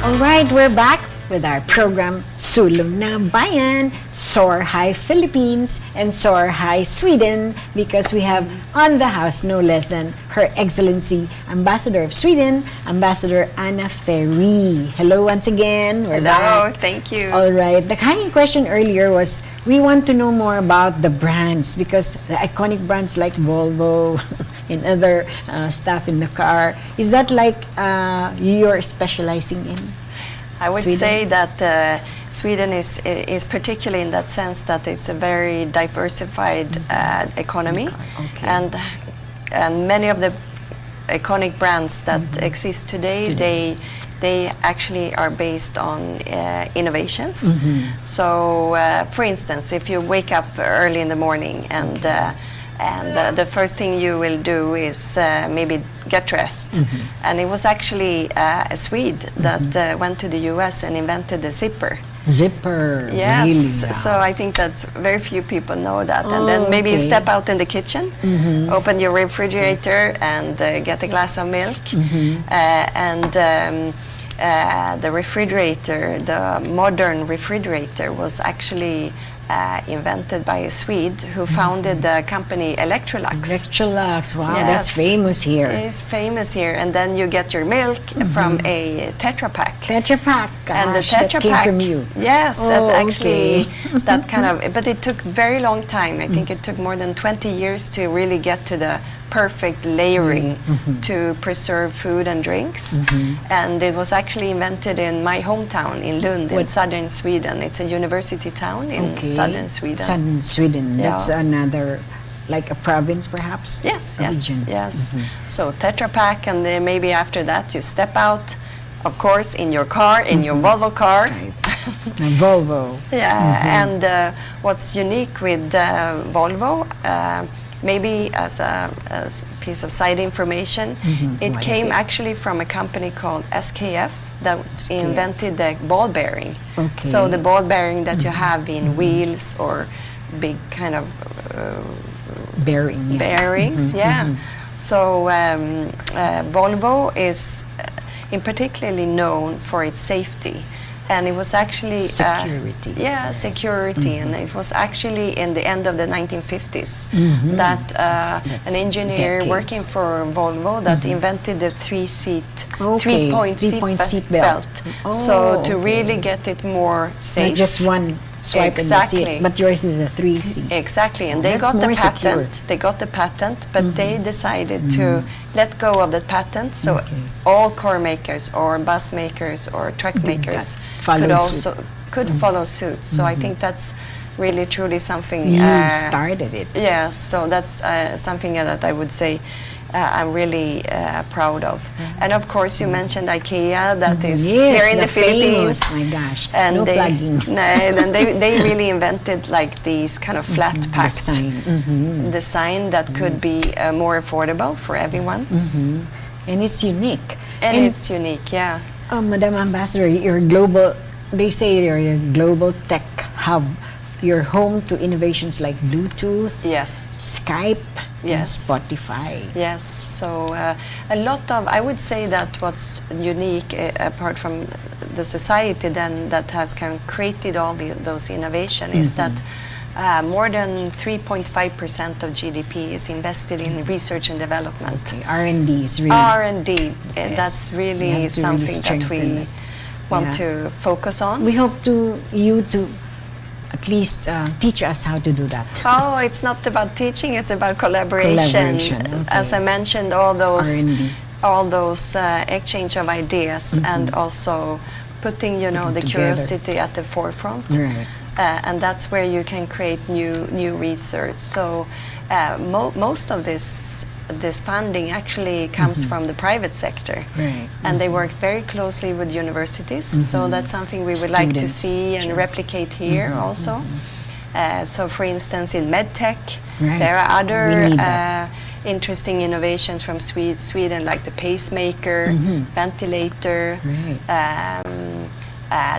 Alright, we're back with our program Sulong na Bayan, Soar High Philippines and Soar High Sweden, because we have on the house no less than Her Excellency Ambassador of Sweden, Ambassador Anna Ferry. Hello once again. We're Hello, back. thank you. Alright, the hanging question earlier was we want to know more about the brands, because the iconic brands like Volvo and other stuff in the car, is that like you're specializing in? I would Sweden? say that Sweden is particularly in that sense that it's a very diversified economy, and many of the iconic brands that exist today, they actually are based on innovations. So, for instance, if you wake up early in the morning and the first thing you will do is maybe get dressed. And it was actually a Swede that went to the US and invented the zipper. Zipper. Yes, Really? so I think that very few people know that. And then maybe you step out in the kitchen, open your refrigerator and get a glass of milk. The refrigerator, the modern refrigerator, was actually invented by a Swede who founded the company Electrolux. Electrolux, wow, Yes. that's famous here. It's famous here, and then you get your milk from a Tetra Pak. Tetra Pak, And the gosh, that Tetra came Pak, from you. yes, Oh, that actually, okay. that kind of, but it took very long time. I think it took more than 20 years to really get to the perfect layering to preserve food and drinks. And it was actually invented in my hometown in Lund, in southern Sweden. It's a university town in southern Sweden. Southern Sweden, Yeah. that's another, like a province perhaps? Yes, A yes, region. yes. So Tetra Pak, and then maybe after that you step out, of course, in your car, in your Volvo car. A Volvo. Yeah, and what's unique with Volvo, maybe as a piece of side information, it What is came it? actually from a company called SKF that invented the ball bearing. Okay. So the ball bearing that you have in wheels or big kind of Bearing. Yeah. bearings, yeah. So Volvo is in particularly known for its safety, and it was actually Security. security, and it was actually in the end of the 1950s that That's an engineer decades. working for Volvo that invented the Okay, three-point three-point seat seat belt. so to okay. really get it more safe. Not just one swipe Exactly. and that's it, but yours is a 3-seat. Exactly, and they That's got the more patent. secure. They got the patent, but they decided to let go of the patent. So all car makers, or bus makers, or truck makers followed could suit. also follow suit. So I think that's really truly something. You started it. Yes, so that's something that I would say I'm really proud of. And of course, you mentioned IKEA, that is Yes, here in the Philippines. famous, my gosh, And no they, plugging. and they really invented like these kind of flat packed design that could be more affordable for everyone. And it's unique. And it's unique, yeah. Madam Ambassador, you're global, they say you're a global tech hub you're home to innovations like Bluetooth, Yes. Skype, and Yes. Spotify. Yes, so a lot of, I would say that what's unique, apart from the society then that has kind of created all those innovation, is that more than 3.5% of GDP is invested in research and development. Okay, R&D is really... R&D, Yes. that's We really have to really something that strengthen we it. want Yeah. to focus on. We hope you to at least teach us how to do that. Oh, it's not about teaching, it's about collaboration. Collaboration, okay. As I mentioned, all those R&D. Exchange of ideas and also putting, you know, the together. curiosity at the forefront. Right. And that's where you can create new research. So most of this funding actually comes from the private sector. Right. And they work very closely with universities. So that's something we would like to Students, see and replicate here also. So for instance, in medtech, Right. there are We other need that. interesting innovations from Sweden, like the pacemaker, ventilator, Right.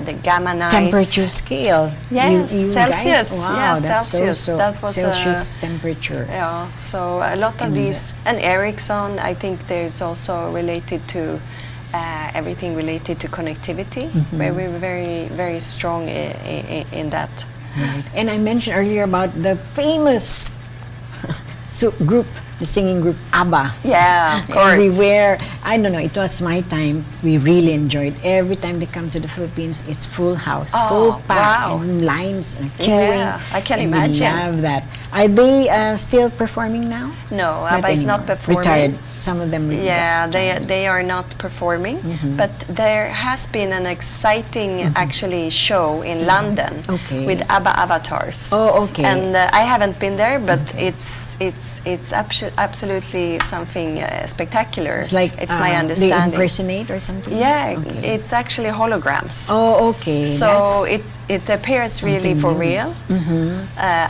the gamma knife. Temperature scale. Yes, You Celsius. Guys, wow, Yeah, that's Celsius. So, That was Celsius temperature. Yeah, so a lot of And these, and Ericsson, I think there's also related to everything related to connectivity, where we're very, very strong in that. Right. And I mentioned earlier about the famous group, the singing group ABBA. Yeah, of course. Everywhere. I don't know, it was my time. We really enjoyed. Every time they come to the Philippines, it's full house, Oh, full pack, wow. and lines, and queuing. Yeah, I can and imagine. We love that. Are they still performing now? No, ABBA is not anymore. performing. Retired. Some of them. Yeah, they are not performing, but there has been an exciting actually show in London Okay. with ABBA avatars. Oh, okay. And I haven't been there, but it's absolutely something spectacular. It's like it's my they understanding. impersonate or something? Yeah, Okay. it's actually holograms. Oh, okay. So it appears really something for new. real.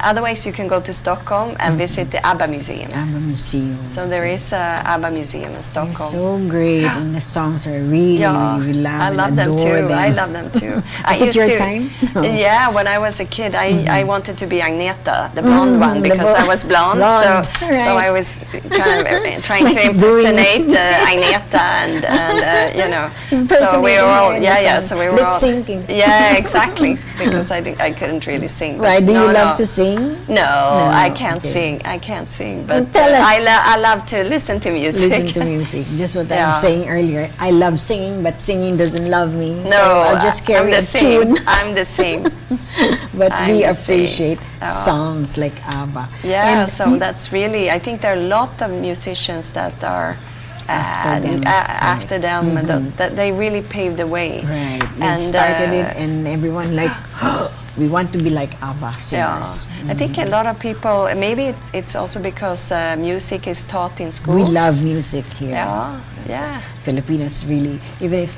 Otherwise, you can go to Stockholm and visit the ABBA Museum. ABBA Museum. So there is a ABBA Museum in They're Stockholm. so great, and the songs are really, we love I and love them adore too. them. I love them too. Is it your time? No. Yeah, when I was a kid, I wanted to be Agneta, the blonde one, the because I was blonde. blonde, So right. I was kind of trying to Like doing impersonate it. Agneta and you know. So we Impersonating were all her in the So song. we were Lip all syncing. Yeah, exactly. Because I couldn't really sing. but Right, do you no, love no. to sing? No, I can't okay. sing. I can't sing. But tell us. I love to listen to music. Listen to music. Just what Yeah. I'm saying earlier. I love singing, but singing doesn't love me. No, so I'll just I'm carry the a same. tune. I'm the same. But I'm we the same. appreciate Oh. songs like ABBA. Yeah, And so that's really, I think there are a lot of musicians that are after them, that they really paved the way. right. They And, started it, and everyone like, we want to be like ABBA Yeah, singers. I think a lot of people, maybe it's also because music is taught in schools. We love music here. Yeah, yeah. Filipinos really, even if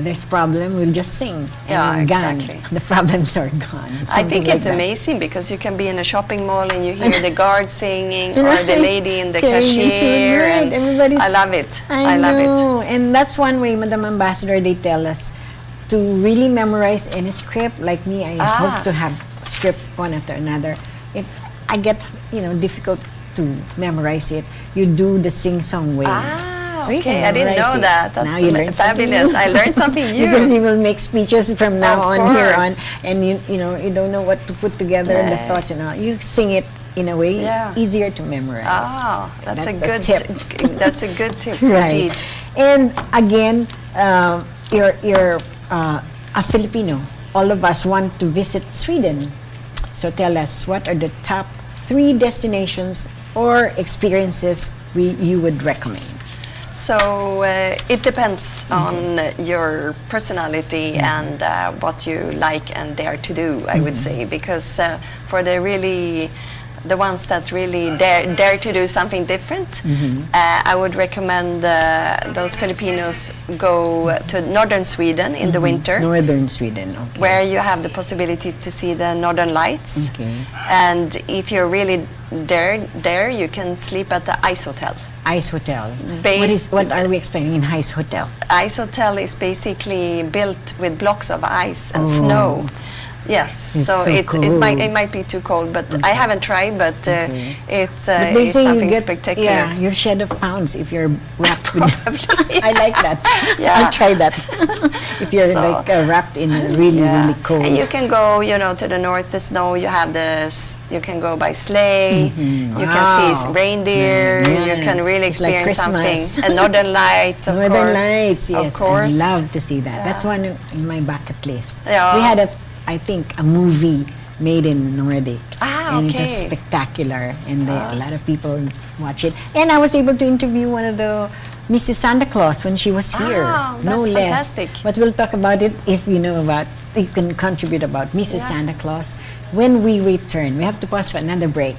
there's problem, we'll just sing. Yeah, and gone. exactly. The problems are gone. I think Something like it's that. amazing because you can be in a shopping mall and you hear the guard singing or the Right. lady in the Carrying the tune, cashier. right. And Everybody's- I love it. I love it. know. And that's one way, Madam Ambassador, they tell us to really memorize any script. Like me, I hope to have script one after another. If I get, difficult to memorize it, you do the sing-song way. So you Okay, can I didn't memorize know it. that. That's Now you learned something fabulous. new. I learned something new. Because you will make speeches from now Of on, here on, course. and you don't know what to put together, the Right. thoughts, You sing it in a way Yeah. easier to memorize. Oh, that's a That's a good tip. That's a good tip. Right. Indeed. And again, you're a Filipino. All of us want to visit Sweden. So tell us, what are the top 3 destinations or experiences you would recommend? So it depends on your personality and what you like and dare to do, I would say, because for the ones that really dare to do something different, I would recommend those Filipinos go to northern Sweden in the winter, Northern Sweden, okay. where you have the possibility to see the northern lights. Okay. And if you're really there, you can sleep at the ice hotel. Ice Hotel. Based- What are we explaining in Ice Hotel? Ice hotel is basically built with blocks of ice and snow, Yes, It's so so it cold. might be too cold, but I haven't tried. But it's But they it's say you something get, spectacular. yeah, you'll shed of pounds if you're wrapped with. I like that. Yeah. I'll try that. If you're So- like wrapped in really, Yeah. really cold. And you can go, to the north, the snow. You have you can go by sleigh. You can see Wow. reindeer. Yeah. You can really It's like experience something. Christmas. And northern lights, of Northern course. Lights, yes. Of course. I'd love to see that. Yeah. That's one in my bucket list. Yeah. We had I think, a movie made in Nordic. And it was okay. spectacular. And a lot of people watch it. And I was able to interview one of the Mrs. Santa Claus when she was here. No that's less. fantastic. But we'll talk about it if you can contribute about Mrs. Santa Claus when we return. We have to pause for another break.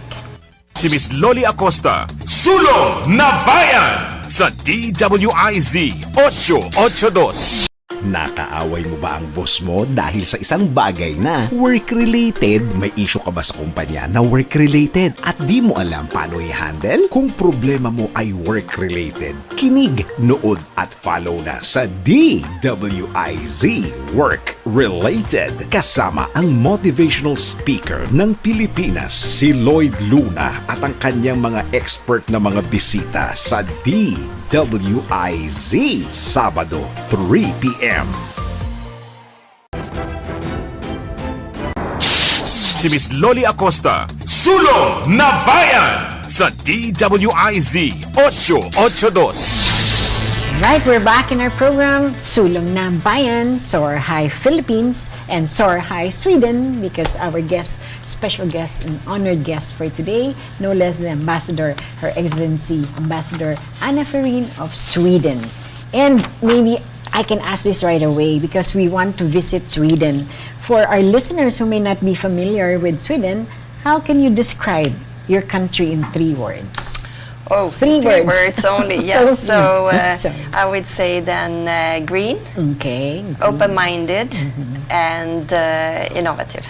Si Miss Loli Acosta, Sulong na Bayan sa DWIZ 882. Nakaaway mo ba ang boss mo dahil sa isang bagay na work-related? May issue ka ba sa kumpanya na work-related at di mo alam paano i-handle? Kung problema mo ay work-related, kinig, nood at follow na sa DWIZ Work-Related. Kasama ang motivational speaker ng Pilipinas, si Lloyd Luna, at ang kanyang mga expert na mga bisita sa DWIZ, Sabado, 3 p.m. Si Miss Loli Acosta, Sulong na Bayan sa DWIZ 882. Right, we're back in our program, Sulong na Bayan, Soar High Philippines, and Soar High Sweden, because our special guest and honored guest for today, no less than Ambassador, Her Excellency Ambassador Anna Farin of Sweden. And maybe I can ask this right away because we want to visit Sweden. For our listeners who may not be familiar with Sweden, how can you describe your country in 3 words? Oh, Three words. only. Yes. So, I would say then green, Okay. open-minded, and innovative.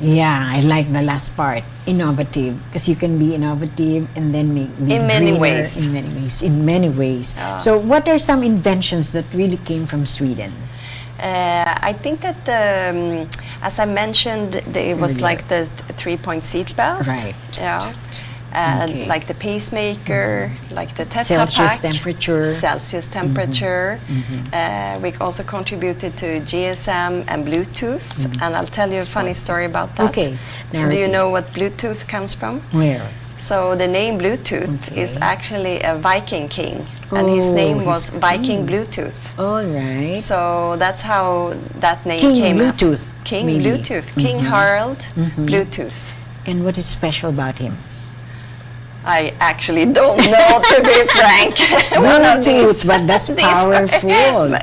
Yeah, I like the last part, innovative, because you can be innovative and then be In many greener ways. In many ways. So, what are some inventions that really came from Sweden? I think that, as I mentioned, it was Earlier. like the 3-point seat belt. Right. Yeah. Okay. Like the pacemaker, like the Tetra Celsius Pak, temperature. Celsius temperature. We also contributed to GSM and Bluetooth, and I'll tell you a funny story about that. Okay, Do you narrative. know what Bluetooth comes from? Where? So the name Bluetooth is actually a Viking king, and his Oh, name was his Viking king. Bluetooth. All right. So that's how that name King came Bluetooth, up. King maybe. Bluetooth, King Harald Bluetooth. And what is special about him? I actually don't know, to be frank. One of Bluetooth, but that's powerful.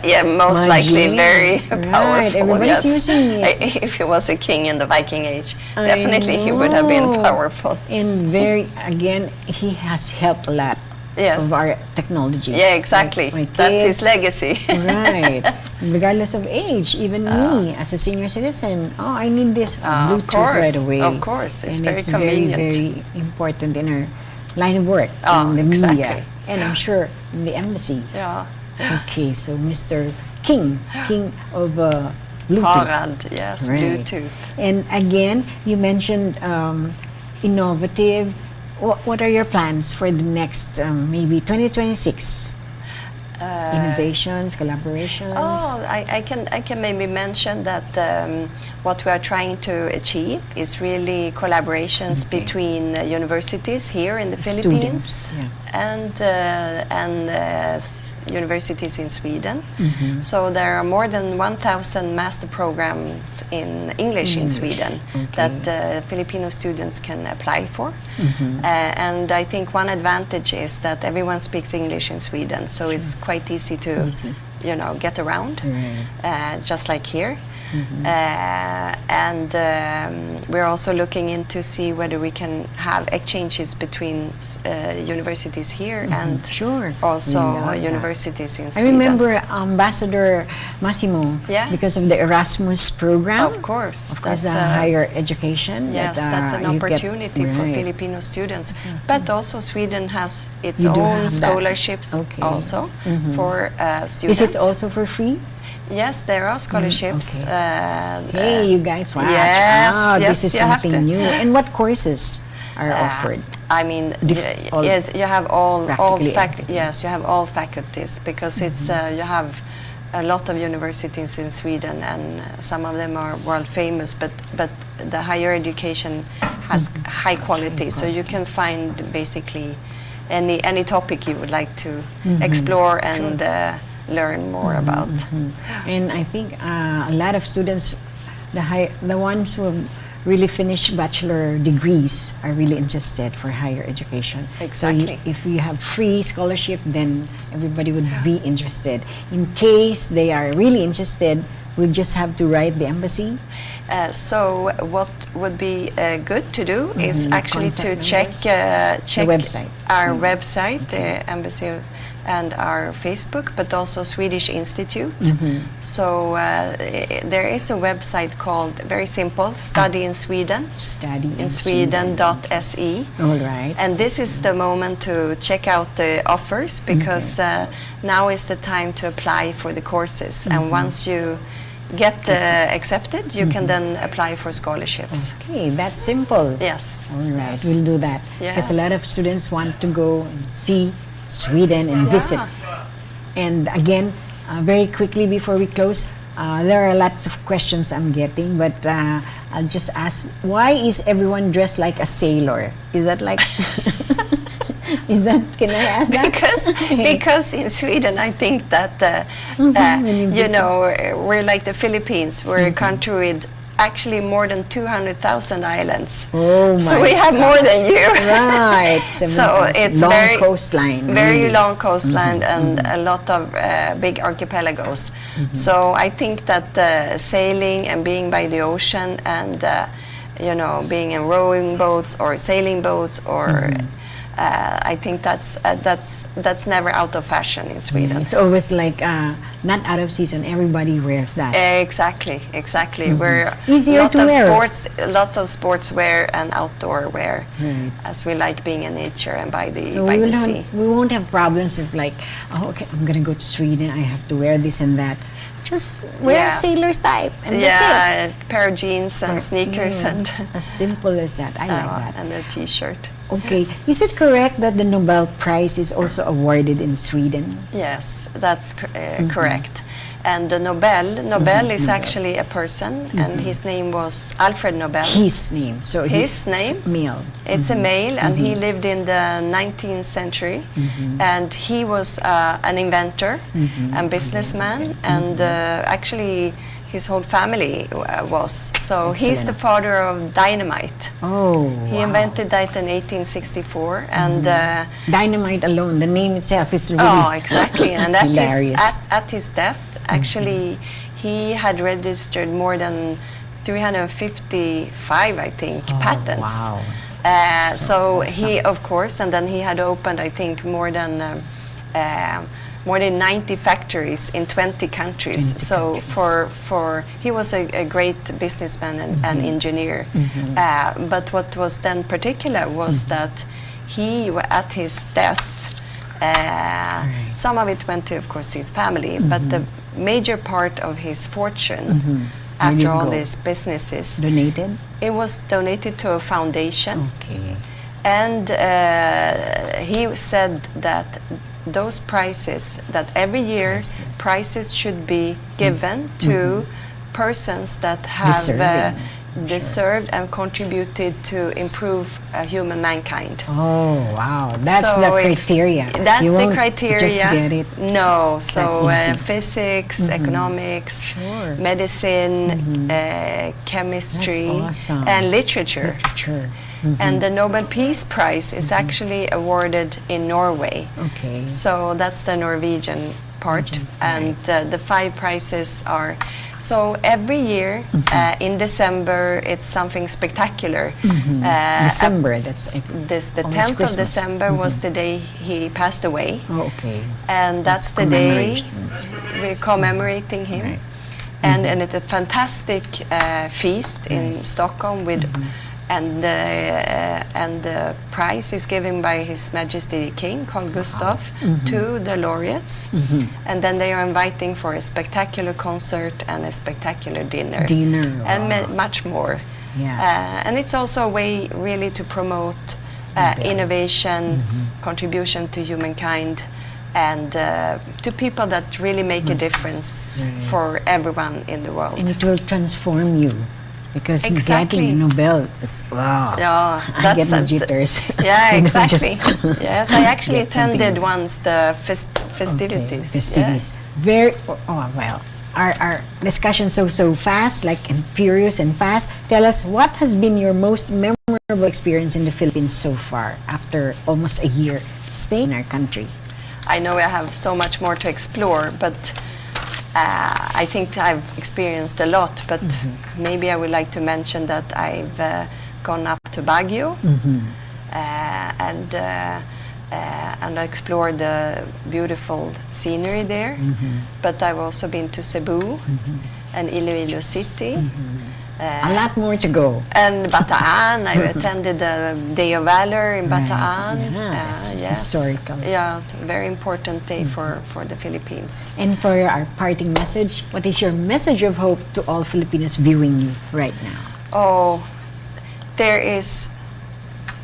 Yeah, most likely Magic. very Right, powerful. everybody's Yes. using it. If he was a king in the Viking age, I definitely he would have been know. powerful. And again, he has helped a lot Yes. of our technology. Yeah, exactly. Like my That's his kids. legacy. Right. Regardless of age, even me as a senior citizen, I need this Of Bluetooth course, right away. of course. It's and very it's convenient. very, very important in our line of work, in the exactly. media, and I'm sure in the embassy. Yeah. Okay, so Mr. King of Bluetooth. Harald, yes, Right. Bluetooth. And again, you mentioned innovative. What are your plans for the next maybe 2026? Innovations, collaborations. I can maybe mention that what we are trying to achieve is really collaborations between universities here in the Philippines Students, and universities in Sweden. So there are more than 1,000 master programs in English in Sweden that Filipino students can apply for. And I think one advantage is that everyone speaks English in Sweden, so it's quite easy to get around, just like here. And we're also looking into see whether we can have exchanges between universities here and also universities in I Sweden. remember Ambassador Massimo, because of the Erasmus program. Of course, the higher education. Yes, that's an opportunity for Filipino students. But also Sweden has its own scholarships also for students. Is it also for free? Yes, there are scholarships. Hey, you guys, watch. Yes, this is you have something to. new. And what courses are offered? I mean, all- you have all practically yes, you have all faculties, because it's you have a lot of universities in Sweden, and some of them are world famous, but the higher education has high quality, so you can find basically any topic you would like to explore and learn more about. And I think a lot of students, the ones who have really finished bachelor degrees, are really interested for higher education. Exactly. So if you have free scholarship, then everybody would be interested. In case they are really interested, we just have to write the embassy. So what would be good to do is actually to check The website. our website, the embassy, and our Facebook, but also Swedish Institute. So there is a website called, very simple, Study in Sweden. Study in Sweden.se. All right. And this is the moment to check out the offers, because now is the time to apply for the courses. And once you get accepted, you can then apply for scholarships. Okay, that's simple. Yes. All right, Yes. we'll do that. Because a lot of students want to go and see Sweden and visit. And again, very quickly before we close, there are lots of questions I'm getting, but I'll just ask, why is everyone dressed like a sailor? Is that like... can I ask that? Because in Sweden, I think that you know, we're like the Philippines. We're a country with actually more than 200,000 islands. Oh my! So we have more than you. Right. So it's long coastline. very long coastline, and a lot of big archipelagos. So I think that sailing and being by the ocean, and you know, being in rowing boats or sailing boats, or I think that's never out of fashion in Sweden. It's always like not out of season. Everybody wears that. Exactly. We're Easier to wear. Lots of sportswear and outdoor wear, as we like being in nature and by the So sea. we won't have problems if like, oh, okay, I'm gonna go to Sweden. I have to wear this and that. Just wear sailor's type, and that's it. A pair of jeans and sneakers, and as simple as that. I like that. and a t-shirt. Okay, is it correct that the Nobel Prize is also awarded in Sweden? Yes, that's correct. And the Nobel is actually a person, and his name was Alfred Nobel. His name, so his name, male. It's a male, and he lived in the 19th century, and he was an inventor and businessman, and actually his whole family was. So he's the father of dynamite. Oh, He invented that in 1864, and dynamite alone, the name itself is really exactly. And hilarious. at his death, actually, he had registered more than 355, I think, patents. Wow. So awesome. he, of course, and then he had opened, I think, more than 90 factories in 20 countries. So for he was a great businessman and engineer. But what was then particular was that he, at his death, some of it went to, of course, his family, but the major part of his fortune, after all these businesses, donated. It was donated to a foundation. Okay. And he said that those prizes, that every year prizes should be given to persons that have deserved and contributed to improve human mankind. Oh, wow. That's So the criteria. That's You the won't criteria. just get it. No, so that easy. physics, economics, medicine, chemistry, That's awesome. and literature. Literature. And the Nobel Peace Prize is actually awarded in Norway. Okay. So that's the Norwegian part. And the 5 prizes are, so every year in December it's something spectacular. December, that's The almost 10th of Christmas. December was the day he passed away. Oh, okay. And that's the day commemoration. we're commemorating him. And it's a fantastic feast in Stockholm with and the prize is given by His Majesty the King, Carl Gustaf, to the laureates, and then they are inviting for a spectacular concert and a spectacular dinner, and much more. And it's also a way really to promote innovation, contribution to humankind, and to people that really make a difference for everyone in the world. And it will transform you. Because Exactly. getting a Nobel is, wow, Yeah, I get my jitters. Yeah, You know, exactly. just Yes, I actually get something. attended once the festivities. Festivities. Very, well, our discussion so fast, like, and furious and fast. Tell us, what has been your most memorable experience in the Philippines so far, after almost a year staying in our country? I know I have so much more to explore, but I think I've experienced a lot, but maybe I would like to mention that I've gone up to Baguio and explored the beautiful scenery there. But I've also been to Cebu and Iloilo City. A lot more to go. And Bataan, I attended the Day of Valor in Bataan. It's historical. Yeah, it's a very important day for the Philippines. And for our parting message, what is your message of hope to all Filipinos viewing you right now? Oh, there is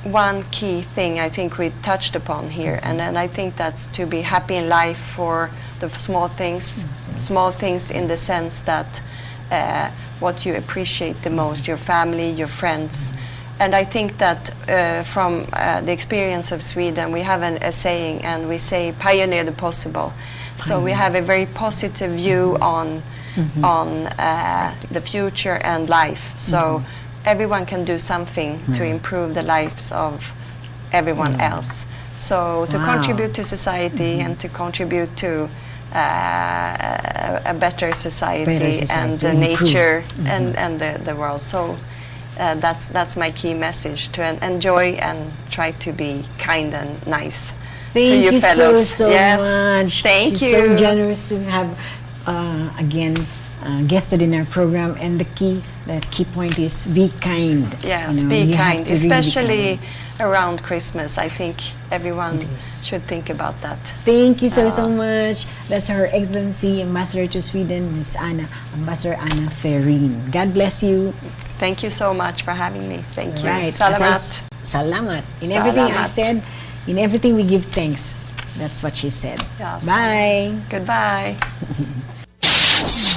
one key thing I think we touched upon here, and I think that's to be happy in life for the small things in the sense that what you appreciate the most, your family, your friends. And I think that from the experience of Sweden, we have a saying, and we say, pioneer the possible. So we have a very positive view on the future and life. So everyone can do something to improve the lives of everyone else. So to contribute to society and to contribute to a better society, and the nature and the world. So that's my key message, to enjoy and try to be kind and nice to Thank you you fellows. so much. Thank You're you. so generous to have again guested in our program, and the key point is be kind. Yes, You know, be you have kind, to really be especially kind. around Christmas. I think everyone should think about that. Thank you so much. That's Her Excellency Ambassador to Sweden, Miss Ambassador Anna Ferrin. God bless you. Thank you so much for having me. Thank you. Right. Salamat. Salamat. In everything I Salamat. said, in everything we give thanks. That's what she said. Yes. Bye. Goodbye.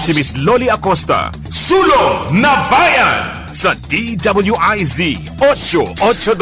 Si Miss Loli Acosta, Sulong na Bayan sa DWIZ 882.